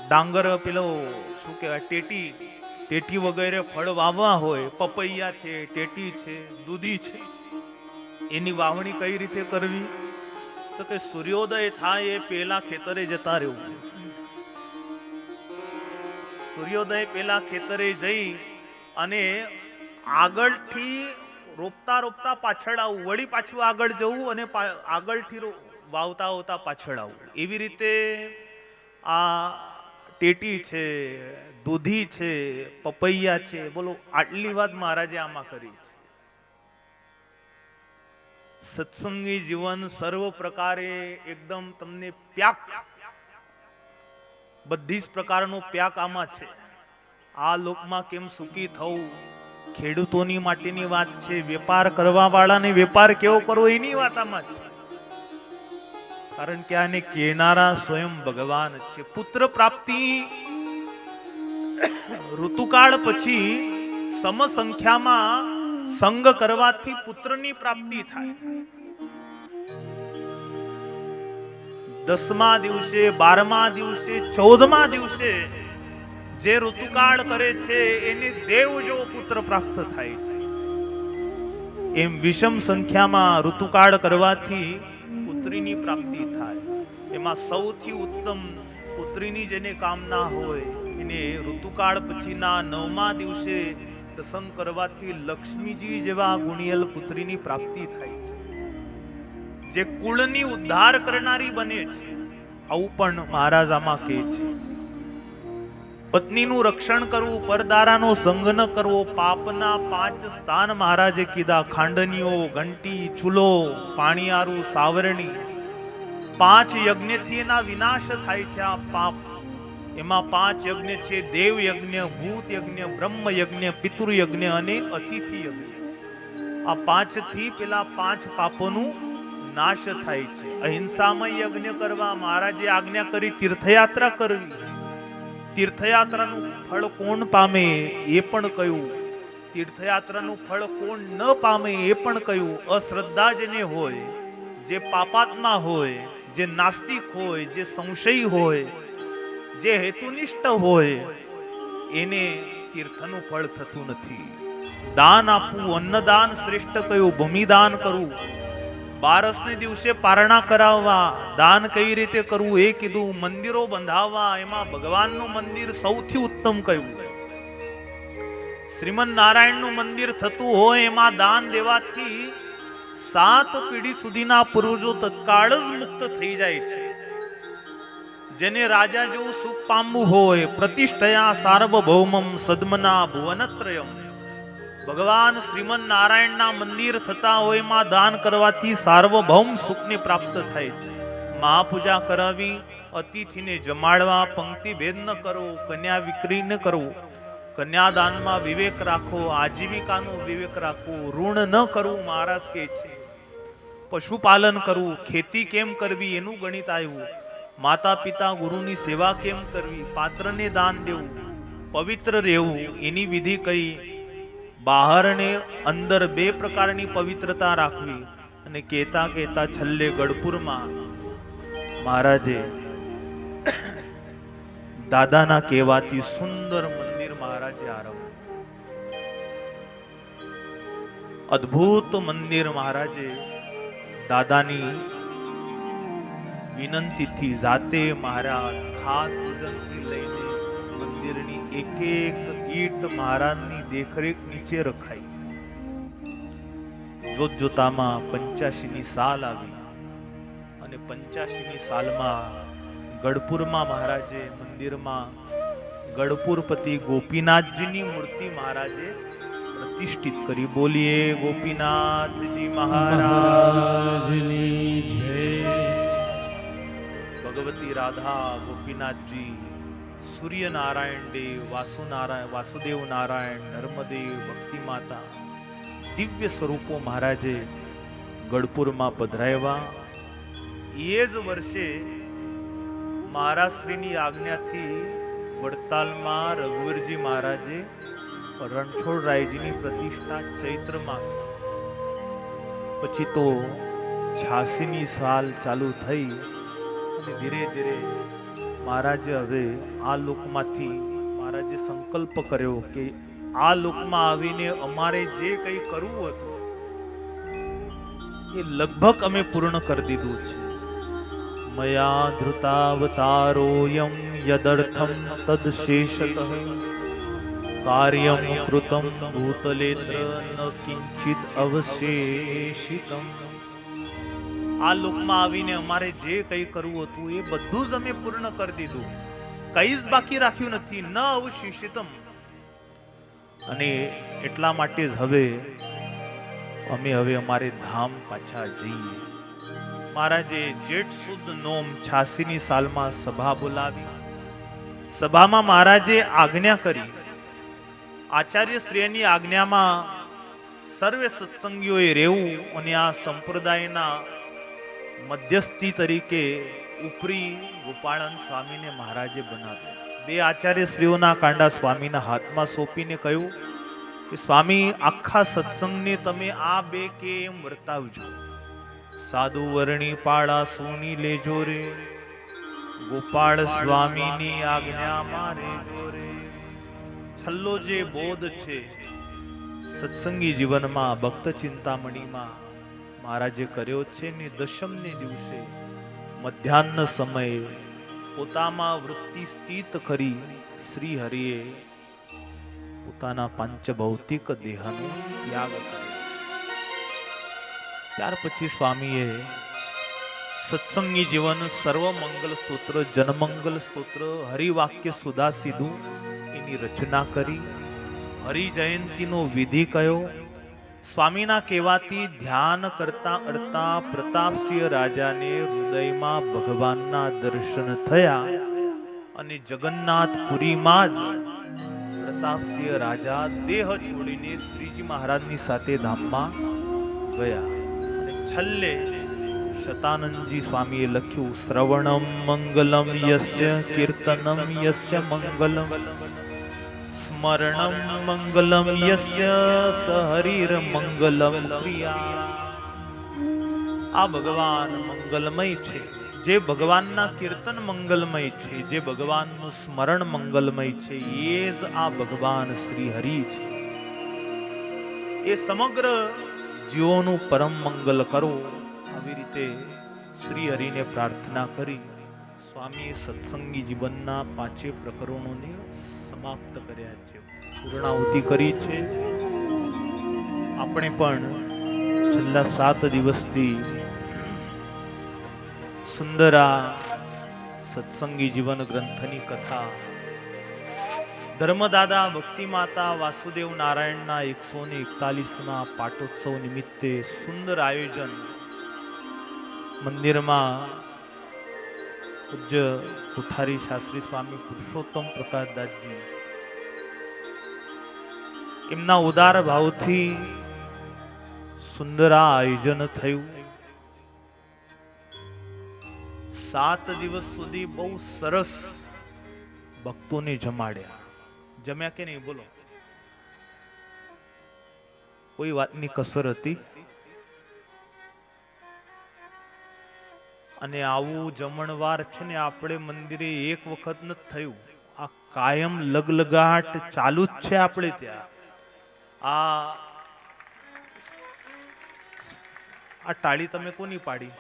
Speaker 1: ડાંગર, પેલો શું કહેવાય, ટેટી વગેરે ફળ વાવવા હોય, પપૈયા છે, ટેટી છે, દૂધી છે, એની વાવણી કઈ રીતે કરવી? તો કે સૂર્યોદય થાય એ પહેલા ખેતરે જતા રહેવું. સૂર્યોદય પેલા ખેતરે જઈ અને આગળથી રોપતા રોપતા પાછળ આવું, વળી પાછું આગળ જવું અને આગળથી વાવતા વાવતા પાછળ આવું. એવી રીતે આ ટેટી છે, દૂધી છે, પપૈયા છે, બોલો આટલી વાત મહારાજે આમાં કરી છે. સત્સંગી જીવન સર્વ પ્રકારે એકદમ તમને પ્યાક, બધી જ પ્રકારનો પ્યાક આમાં છે. આ લોકમાં કેમ સુખી થવું, ખેડૂતોની માટેની વાત છે, વેપાર કરવા વાળાને વેપાર કેવો કરવો એની વાત આમાં છે. કારણ કે આને કહેનારા સ્વયં ભગવાન છે. પુત્ર પ્રાપ્તિ ઋતુકાળ પછી સમસંખ્યામાં સંગ કરવાથી પુત્રની પ્રાપ્તિ થાય. 10મા દિવસે, 12મા દિવસે, 14મા દિવસે જે ઋતુકાળ કરે છે એને દેવ જેવો પુત્ર પ્રાપ્ત થાય છે. એમ વિષમ સંખ્યામાં ઋતુકાળ કરવાથી પુત્રીની પ્રાપ્તિ થાય. એમાં સૌથી ઉત્તમ પુત્રીની જેને કામના હોય એને ઋતુકાળ પછીના 9મા દિવસે પ્રસંગ કરવાથી લક્ષ્મીજી જેવા ગુણિયલ પુત્રીની પ્રાપ્તિ થાય છે, જે કુળની ઉદ્ધાર કરનારી બને છે. આવું પણ મહારાજ આમાં કહે છે. પત્નીનું રક્ષણ કરવું, પરદારાનો સંગ ન કરવો, પાપના 5 સ્થાન મહારાજે કીધા. ખાંડનીઓ, ઘંટી, ચૂલો, પાણીયારું, સાવરણી, 5 યજ્ઞથી એના વિનાશ થાય છે. આ પાપ, એમાં 5 યજ્ઞ છે: દેવ યજ્ઞ, ભૂત યજ્ઞ, બ્રહ્મ યજ્ઞ, પિતૃ યજ્ઞ અને અતિથિ યજ્ઞ. આ 5 થી પેલા 5 પાપોનું નાશ થાય છે. અહિંસામય યજ્ઞ કરવા મહારાજે આજ્ઞા કરી. તીર્થયાત્રા કરવી, તીર્થયાત્રાનું ફળ કોણ પામે એ પણ કહ્યું. તીર્થયાત્રાનું ફળ કોણ ન પામે એ પણ કહ્યું. અશ્રદ્ધા જેને હોય, જે પાપાત્મા હોય, જે નાસ્તિક હોય, જે સંશય હોય, જે હેતુનિષ્ઠ હોય, એને તીર્થનું ફળ થતું નથી. દાન આપવું, અન્નદાન શ્રેષ્ઠ કહ્યું. ભૂમિદાન કરવું, 12ને દિવસે પારણા કરાવવા, દાન કઈ રીતે કરવું એ કીધું. મંદિરો બંધાવવા, એમાં ભગવાનનું મંદિર સૌથી ઉત્તમ કહ્યું. શ્રીમન નારાયણનું મંદિર થતું હોય એમાં દાન દેવાથી 7 પેઢી સુધીના પૂર્વજો તત્કાળ જ મુક્ત થઈ જાય છે. જેને રાજા જેવું સુખ પામવું હોય, પ્રતિષ્ઠયા સાર્વભૌમમ સદ્મના ભુવનત્રયમ, ભગવાન શ્રીમન નારાયણના મંદિર થતા હોય એમાં દાન કરવાથી સાર્વભૌમ સુખને પ્રાપ્ત થાય છે. મહાપૂજા કરાવી, અતિથિને જમાડવા, પંક્તિ ભેદ ન કરવો, કન્યા વિક્રી ન કરવો, કન્યાદાનમાં વિવેક રાખો, આજીવિકાનો વિવેક રાખવો, ઋણ ન કરવું મહારાજ કહે છે. પશુપાલન કરવું, ખેતી કેમ કરવી એનું ગણિત આવ્યું. માતા પિતા ગુરુની સેવા કેમ કરવી, પાત્રને દાન દેવું, પવિત્ર રહેવું એની વિધિ કઈ. બહાર ને અંદર 2 પ્રકારની પવિત્રતા રાખવી. અને કહેતા કહેતા છેલ્લે ગઢપુરમાં મહારાજે દાદાના કહેવાથી સુંદર મંદિર મહારાજે આરંભ. અદ્ભુત મંદિર મહારાજે દાદાની વિનંતીથી જાતે મહારાજ ખાસ પૂજનથી લઈને મંદિરની એક એક ઈંટ મહારાજની દેખરેખ નીચે રખાઈ. જોત જોતામાં 85ની સાલ આવી અને 85ની સાલમાં ગઢપુરમાં મહારાજે મંદિરમાં ગઢપુરપતિ ગોપીનાથજીની મૂર્તિ મહારાજે પ્રતિષ્ઠિત કરી. બોલીએ ગોપીનાથજી મહારાજની જય. ભગવતી રાધા, ગોપીનાથજી, સૂર્યનારાયણ દેવ, વાસુદેવ નારાયણ, નર્મદેવ, ભક્તિ માતા દિવ્ય સ્વરૂપો મહારાજે ગઢપુરમાં પધરાવ્યા. એ જ વર્ષે મહારાજશ્રીની આજ્ઞાથી વડતાલમાં રઘુવીરજી મહારાજે રણછોડરાયજીની પ્રતિષ્ઠા ચૈત્રમાં. પછી તો 86ની સાલ ચાલુ થઈ અને ધીરે ધીરે મહારાજે હવે આ લોકમાંથી મહારાજે સંકલ્પ કર્યો કે આ લોકમાં આવીને અમારે જે કંઈ કરવું હતું એ લગભગ અમે પૂર્ણ કરી દીધું છે. મયા ધૃતાવતારોયમ યદર્થમ તદશેષતઃ કાર્યમ કૃતમ ભૂતલેત્ર ન કિંચિત અવશેષિતમ. આ લોકમાં આવીને અમારે જે કંઈ કરવું હતું એ બધું જ અમે પૂર્ણ કરી દીધું, કંઈ જ બાકી રાખ્યું નથી, ન અવશેષિતમ. અને એટલા માટે જ હવે અમે અમારે ધામ પાછા જઈએ. મહારાજે જેઠ સુદ નોમ 86ની સાલમાં સભા બોલાવી. સભામાં મહારાજે આજ્ઞા કરી, આચાર્ય શ્રેયની આજ્ઞામાં સર્વે સત્સંગીઓએ રહેવું અને આ સંપ્રદાયના મધ્યસ્થી તરીકે ઉપરી ગોપાળન સ્વામીને મહારાજે બનાવ્યા. બે આચાર્ય શ્રીઓના કાંડા સ્વામીના હાથમાં સોંપીને કહ્યું કે સ્વામી, આખા સત્સંગને તમે આ બે કે એમ વર્તાવજો. સાધુ વર્ણી પાળા સોની લેજો રે, ગોપાળ સ્વામીની આજ્ઞા મારે જોરે. છલ્લો જે બોધ છે સત્સંગી જીવનમાં, ભક્ત ચિંતામણીમાં મહારાજે કર્યો છે ને દશમને દિવસે મધ્યાહ્ન સમયે પોતામાં વૃત્તિ સ્થિત કરી શ્રી હરિએ પોતાના પાંચ ભૌતિક દેહનો ત્યાગ કર્યો. ત્યાર પછી સ્વામીએ સત્સંગી જીવન, સર્વ મંગલ સ્તોત્ર, જનમંગલ સ્તોત્ર, હરિવાક્ય સુધા સીધું એની રચના કરી. હરિ જયંતીનો વિધિ કયો. સ્વામીના કહેવાથી ધ્યાન કરતા કરતા પ્રતાપસિંહ રાજાને હૃદયમાં ભગવાનના દર્શન થયા અને જગન્નાથપુરીમાં જ પ્રતાપસિંહ રાજા દેહ છોડીને શ્રીજી મહારાજની સાથે ધામમાં ગયા. અને છેલ્લે શતાનંદજી સ્વામીએ લખ્યું, શ્રવણમ મંગલમ યસ્ય કીર્તનમ યસ્ય મંગલમ સ્મરણમ મંગલમ યસ્ય સહરીર મંગલમ ક્રિયા. આ ભગવાન મંગલમય છે. જે ભગવાનના કીર્તન મંગલમય છે, જે ભગવાનનું સ્મરણ મંગલમય છે, એ જ આ ભગવાન શ્રી હરિ છે. એ સમગ્ર જીવોનું પરમ મંગલ કરો. આવી રીતે શ્રી હરિને પ્રાર્થના કરી સ્વામીએ સત્સંગી જીવનના 5 પ્રકરણોને સમાપ્ત કર્યા છે, પૂર્ણાહુતિ કરી છે. આપણે પણ છેલ્લા 7 દિવસથી સુંદર આ સત્સંગી જીવન ગ્રંથની કથા ધર્મદાદા ભક્તિ માતા વાસુદેવ નારાયણના 141ના પાટોત્સવ નિમિત્તે સુંદર આયોજન મંદિરમાં પૂજ્ય કુઠારી શાસ્ત્રી સ્વામી પુરુષોત્તમ પ્રકાશદાસજી એમના ઉદાર ભાવથી સુંદર આ આયોજન થયું. 7 દિવસ સુધી બહુ સરસ ભક્તોને જમાડ્યા. જમ્યા કે નહીં બોલો? કોઈ વાતની કસર હતી? અને આવું જમણવાર છે ને આપણે મંદિરે એક વખત નથી થયું, આ કાયમ લગલગાટ ચાલુ જ છે આપણે ત્યાં. આ ટાળી તમે કોની પાડી?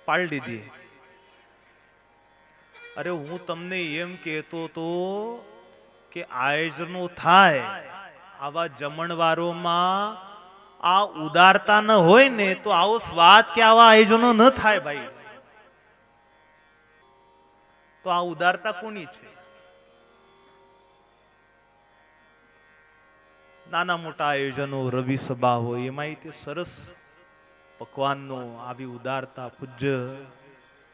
Speaker 1: પાડી દીધી. અરે હું તમને એમ કહેતો તો કે આયોજનો થાય આવા જમણવારોમાં આ ઉદારતા ન હોય ને તો આવો સ્વાદ કે આવા આયોજનો ન થાય ભાઈ. તો આ ઉદારતા કોની છે? નાના મોટા આયોજનો, રવિ સભા હોય એમાં તે સરસ પકવાનનો આવી ઉદારતા. પૂજ્ય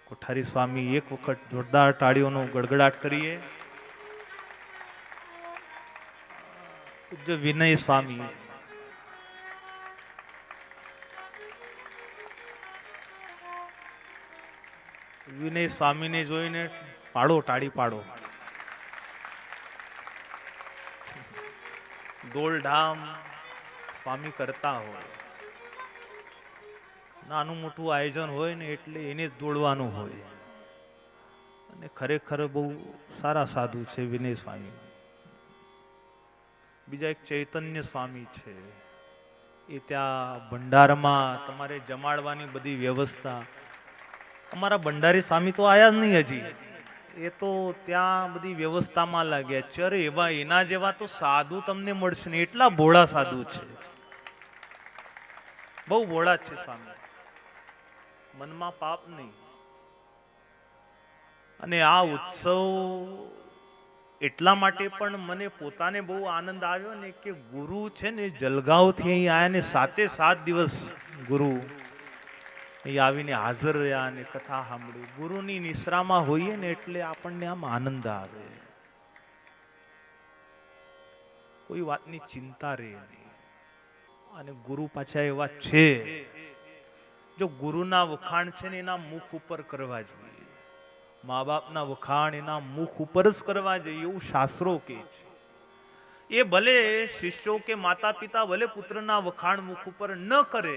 Speaker 1: કોઠારી સ્વામી એક વખત જોરદાર તાળીઓનો ગડગડાટ કરીએ. પૂજ્ય વિનય સ્વામી, વિનય સ્વામીને જોઈને પાડો, તાળી પાડો. દોલધામ સ્વામી કરતા હોય, નાનું મોટું આયોજન હોય ને એટલે એને જ દોડવાનું હોય. અને ખરેખર બહુ સારા સાધુ છે વિનય સ્વામી. બીજા એક ચૈતન્ય સ્વામી છે, એ ત્યાં ભંડારમાં તમારે જમાડવાની બધી વ્યવસ્થા. અમારા ભંડારી સ્વામી તો આયા જ નહીં હજી, એ તો ત્યાં બધી વ્યવસ્થામાં લાગ્યા. ચરે એવા એના જેવા તો સાધુ તમને મળશે ને, એટલા ભોળા સાધુ છે, બહુ ભોળા છે સ્વામી, મનમાં પાપ નહીં. અને આ ઉત્સવ એટલા માટે પણ મને પોતાને બહુ આનંદ આવ્યો ને કે ગુરુ છે ને જલગાંવથી અહીં આયા ને 7 દિવસ ગુરુ અહીં આવીને હાજર રહ્યા અને કથા સાંભળી. ગુરુની નિશ્રામાં હોઈએ ને એટલે આપણને આમ આનંદ આવે, કોઈ વાતની ચિંતા રહે નહીં. અને ગુરુ પાછા એવા છે, જો ગુરુના વખાણ છે ને એના મુખ ઉપર કરવા જોઈએ, મા બાપના વખાણ એના મુખ ઉપર જ કરવા જોઈએ, એવું શાસ્ત્રો કહે છે. એ ભલે શિષ્યો કે માતા પિતા ભલે પુત્રના વખાણ મુખ ઉપર ન કરે,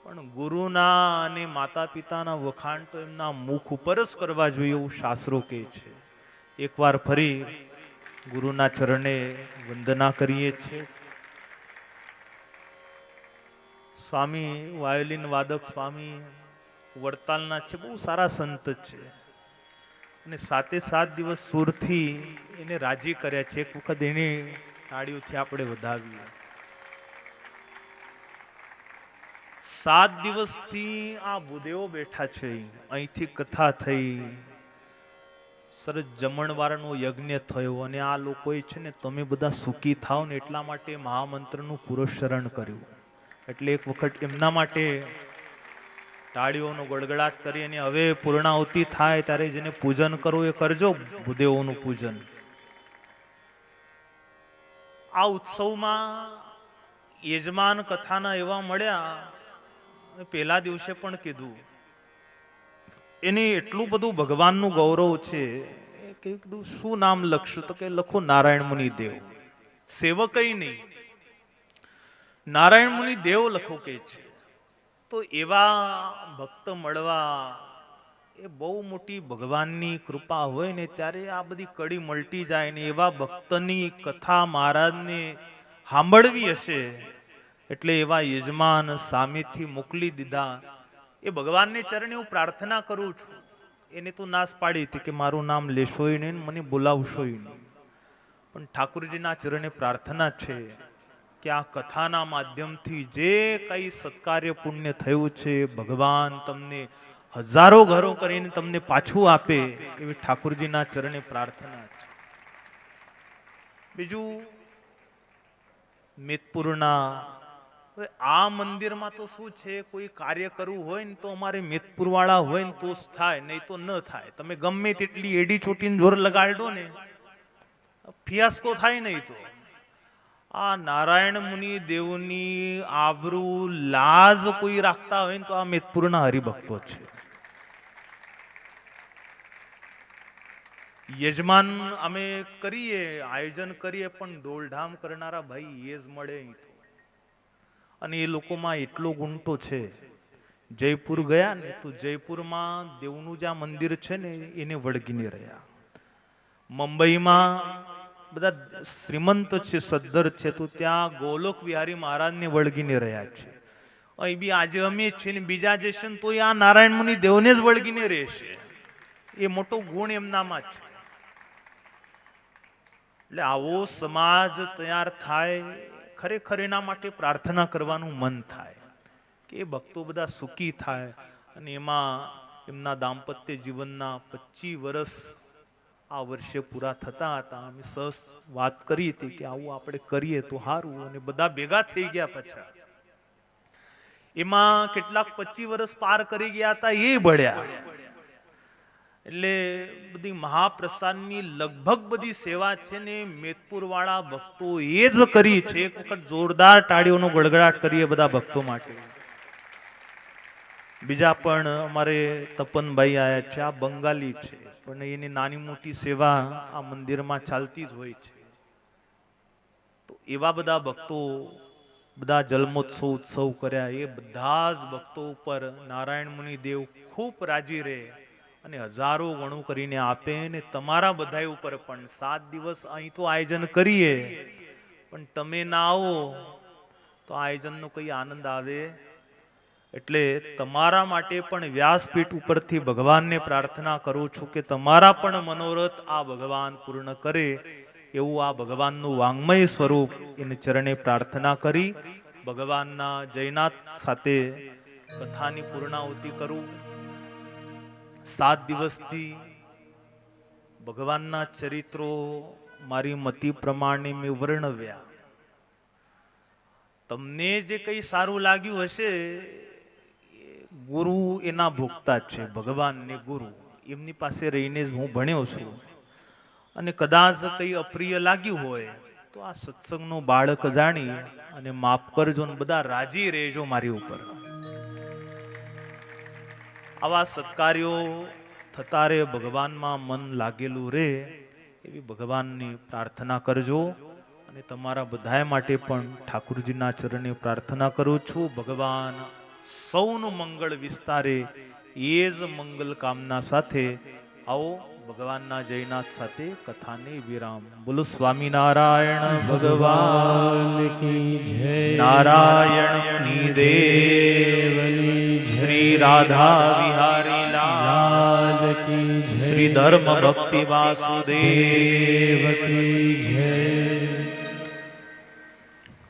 Speaker 1: પણ ગુરુના અને માતા પિતાના વખાણ તો એમના મુખ ઉપર જ કરવા જોઈએ, એવું શાસ્ત્રો કહે છે. એકવાર ફરી ગુરુના ચરણે વંદના કરીએ છીએ. સ્વામી વાયોલિન વાદક સ્વામી વડતાલના છે, બહુ સારા સંત છે, અને 7 દિવસ સુરથી એને રાજી કર્યા છે. એક વખત એની તાળીઓથી આપણે વધાવીએ. 7 દિવસથી આ ભૂદેવો બેઠા છે, અહીંથી કથા થઈ, સરસ જમણવારનો યજ્ઞ થયો, અને આ લોકોએ છે ને તમે બધા સુખી થાવ ને એટલા માટે મહામંત્રનું પુરસ્ચરણ કર્યું. એટલે એક વખત એમના માટે તાળીઓનો ગડગડાટ કરી, અને હવે પૂર્ણાહુતિ થાય ત્યારે જેને પૂજન કરવું એ કરજો, ભૂદેવોનું પૂજન. આ ઉત્સવમાં યજમાન કથાના એવા મળ્યા, પહેલા દિવસે પણ કીધું, એને એટલું બધું ભગવાનનું ગૌરવ છે કે કીધું શું નામ લખશું, તો કે લખો નારાયણ મુનિ દેવ. સેવક નહીં, નારાયણ મુનિ દેવ લખો કે છે. તો એવા ભક્ત મળવા એ બહુ મોટી ભગવાનની કૃપા હોય ને, ત્યારે આ બધી કડી મલટી જાય ને. એવા ભક્તની કથા મહારાજને સાંભળવી હશે એટલે એવા યજમાન સામેથી મોકલી દીધા. એ ભગવાનને ચરણે હું પ્રાર્થના કરું છું. એને તો નાશ પાડી હતી કે મારું નામ લેશોય નહીં, મને બોલાવશોય નહીં, પણ ઠાકોરજીના ચરણે પ્રાર્થના છે કે આ કથાના માધ્યમથી જે કઈ સત્કાર્ય પુણ્ય થયું છે, ભગવાન તમને હજારો ઘરો કરીને તમને પાછું આપે, એવી ઠાકોરજીના ચરણે પ્રાર્થના છે. બીજું મેદપુરના, આ મંદિરમાં તો શું છે, કોઈ કાર્ય કરવું હોય ને તો અમારે મેદપુર વાળા હોય ને તો જ થાય, નહીં તો ન થાય. તમે ગમે તેટલી એડી ચોટીને જોર લગાડો ને, ફિયાસ્કો થાય નહીં. તો આ નારાયણ મુનિ દેવની આબરૂ લાજ કોઈ રાખતા હોય ને તો આ મેદપુરના હરિભક્તો છે. યજમાન અમે કરીએ, આયોજન કરીએ, પણ ડોલધામ કરનારા ભાઈ એ જ મળે. અને એ લોકોમાં એટલો ગુણ તો છે. જયપુર ગયા ને તો જયપુરમાં દેવનું જ્યાં મંદિર છે ને એને વળગીને રહ્યા. મુંબઈમાં બધા શ્રીમંત છે, સદ્ધર છે, તો ત્યાં ગોલોક વિહારી મહારાજને વળગીને રહ્યા છે. અહીં બી આજે અમે છે ને બીજા જશે ને તો આ નારાયણ મુનિ દેવને જ વળગીને રહેશે. એ મોટો ગુણ એમનામાં છે. એટલે આવો સમાજ તૈયાર થાય, ખરેખર એના માટે પ્રાર્થના કરવાનું મન થાય કે એ ભક્તો બધા સુખી થાય. અને એમાં એમના દાંપત્ય જીવનના 25 વર્ષ આ વર્ષે પૂરા થતા હતા. અમે સહજ વાત કરી હતી કે આવું આપણે કરીએ તો સારું, અને બધા ભેગા થઈ ગયા. પાછા એમાં કેટલાક 25 વર્ષ પાર કરી ગયા હતા એ ભળ્યા. એટલે બધી મહાપ્રસાદની લગભગ બધી સેવા છે ને મેદપુર વાળા ભક્તો એ જ કરી છે. એક વખત જોરદાર તાળીઓનો ગડગડાટ કરીએ બધા ભક્તો માટે. બીજા પણ અમારે તપનભાઈ આયા છે, આ બંગાળી છે, પણ એની નાની મોટી સેવા આ મંદિરમાં ચાલતી જ હોય છે. તો એવા બધા ભક્તો બધા જન્મોત્સવ ઉત્સવ કર્યા. એ બધા જ ભક્તો ઉપર નારાયણ મુનિ દેવ ખૂબ રાજી રહે અને હજારો ગણું કરીને આપે. ને તમારા બધા ઉપર પણ 7 દિવસ અહીં તો આયોજન કરીએ, પણ તમે ના આવો તો આ આયોજનનો કઈ આનંદ આવે. એટલે તમારા માટે પણ વ્યાસપીઠ ઉપરથી ભગવાનને પ્રાર્થના કરું છું કે તમારા પણ મનોરથ આ ભગવાન પૂર્ણ કરે એવું આ ભગવાનનું વાંગ્મય સ્વરૂપ એને ચરણે પ્રાર્થના કરી ભગવાનના જયનાથ સાથે કથાની પૂર્ણાહુતિ કરું. 7 દિવસથી ભગવાનના ચરિત્રો મારી મતિ પ્રમાણે મેં વર્ણવ્યા. તમને જે કઈ સારું લાગ્યું હશે, ગુરુ એના ભોગતા જ છે. ભગવાન ને ગુરુ એમની પાસે રહીને જ હું ભણ્યો છું. અને કદાચ કઈ અપ્રિય લાગ્યું હોય તો આ સત્સંગનું બાળક જાણી અને માફ કરજો ને બધા રાજી રહેજો મારી ઉપર. આવા સત્કાર્યો થતા રે, ભગવાનમાં મન લાગેલું રે એવી ભગવાનની પ્રાર્થના કરજો. અને તમારા બધાય માટે પણ ઠાકુરજીના ચરણે પ્રાર્થના કરું છું. ભગવાન સૌનું મંગળ વિસ્તારે એ જ મંગલ કામના સાથે આવો ભગવાનના જયનાથ સાથે કથાને વિરામ. બોલો સ્વામિનારાયણ ભગવાન કી જય. નારાયણ મુનિદેવની શ્રી રાધા વિહારી લાલ કી જય. શ્રી ધર્મ ભક્તિ વાસુદેવ કી જય.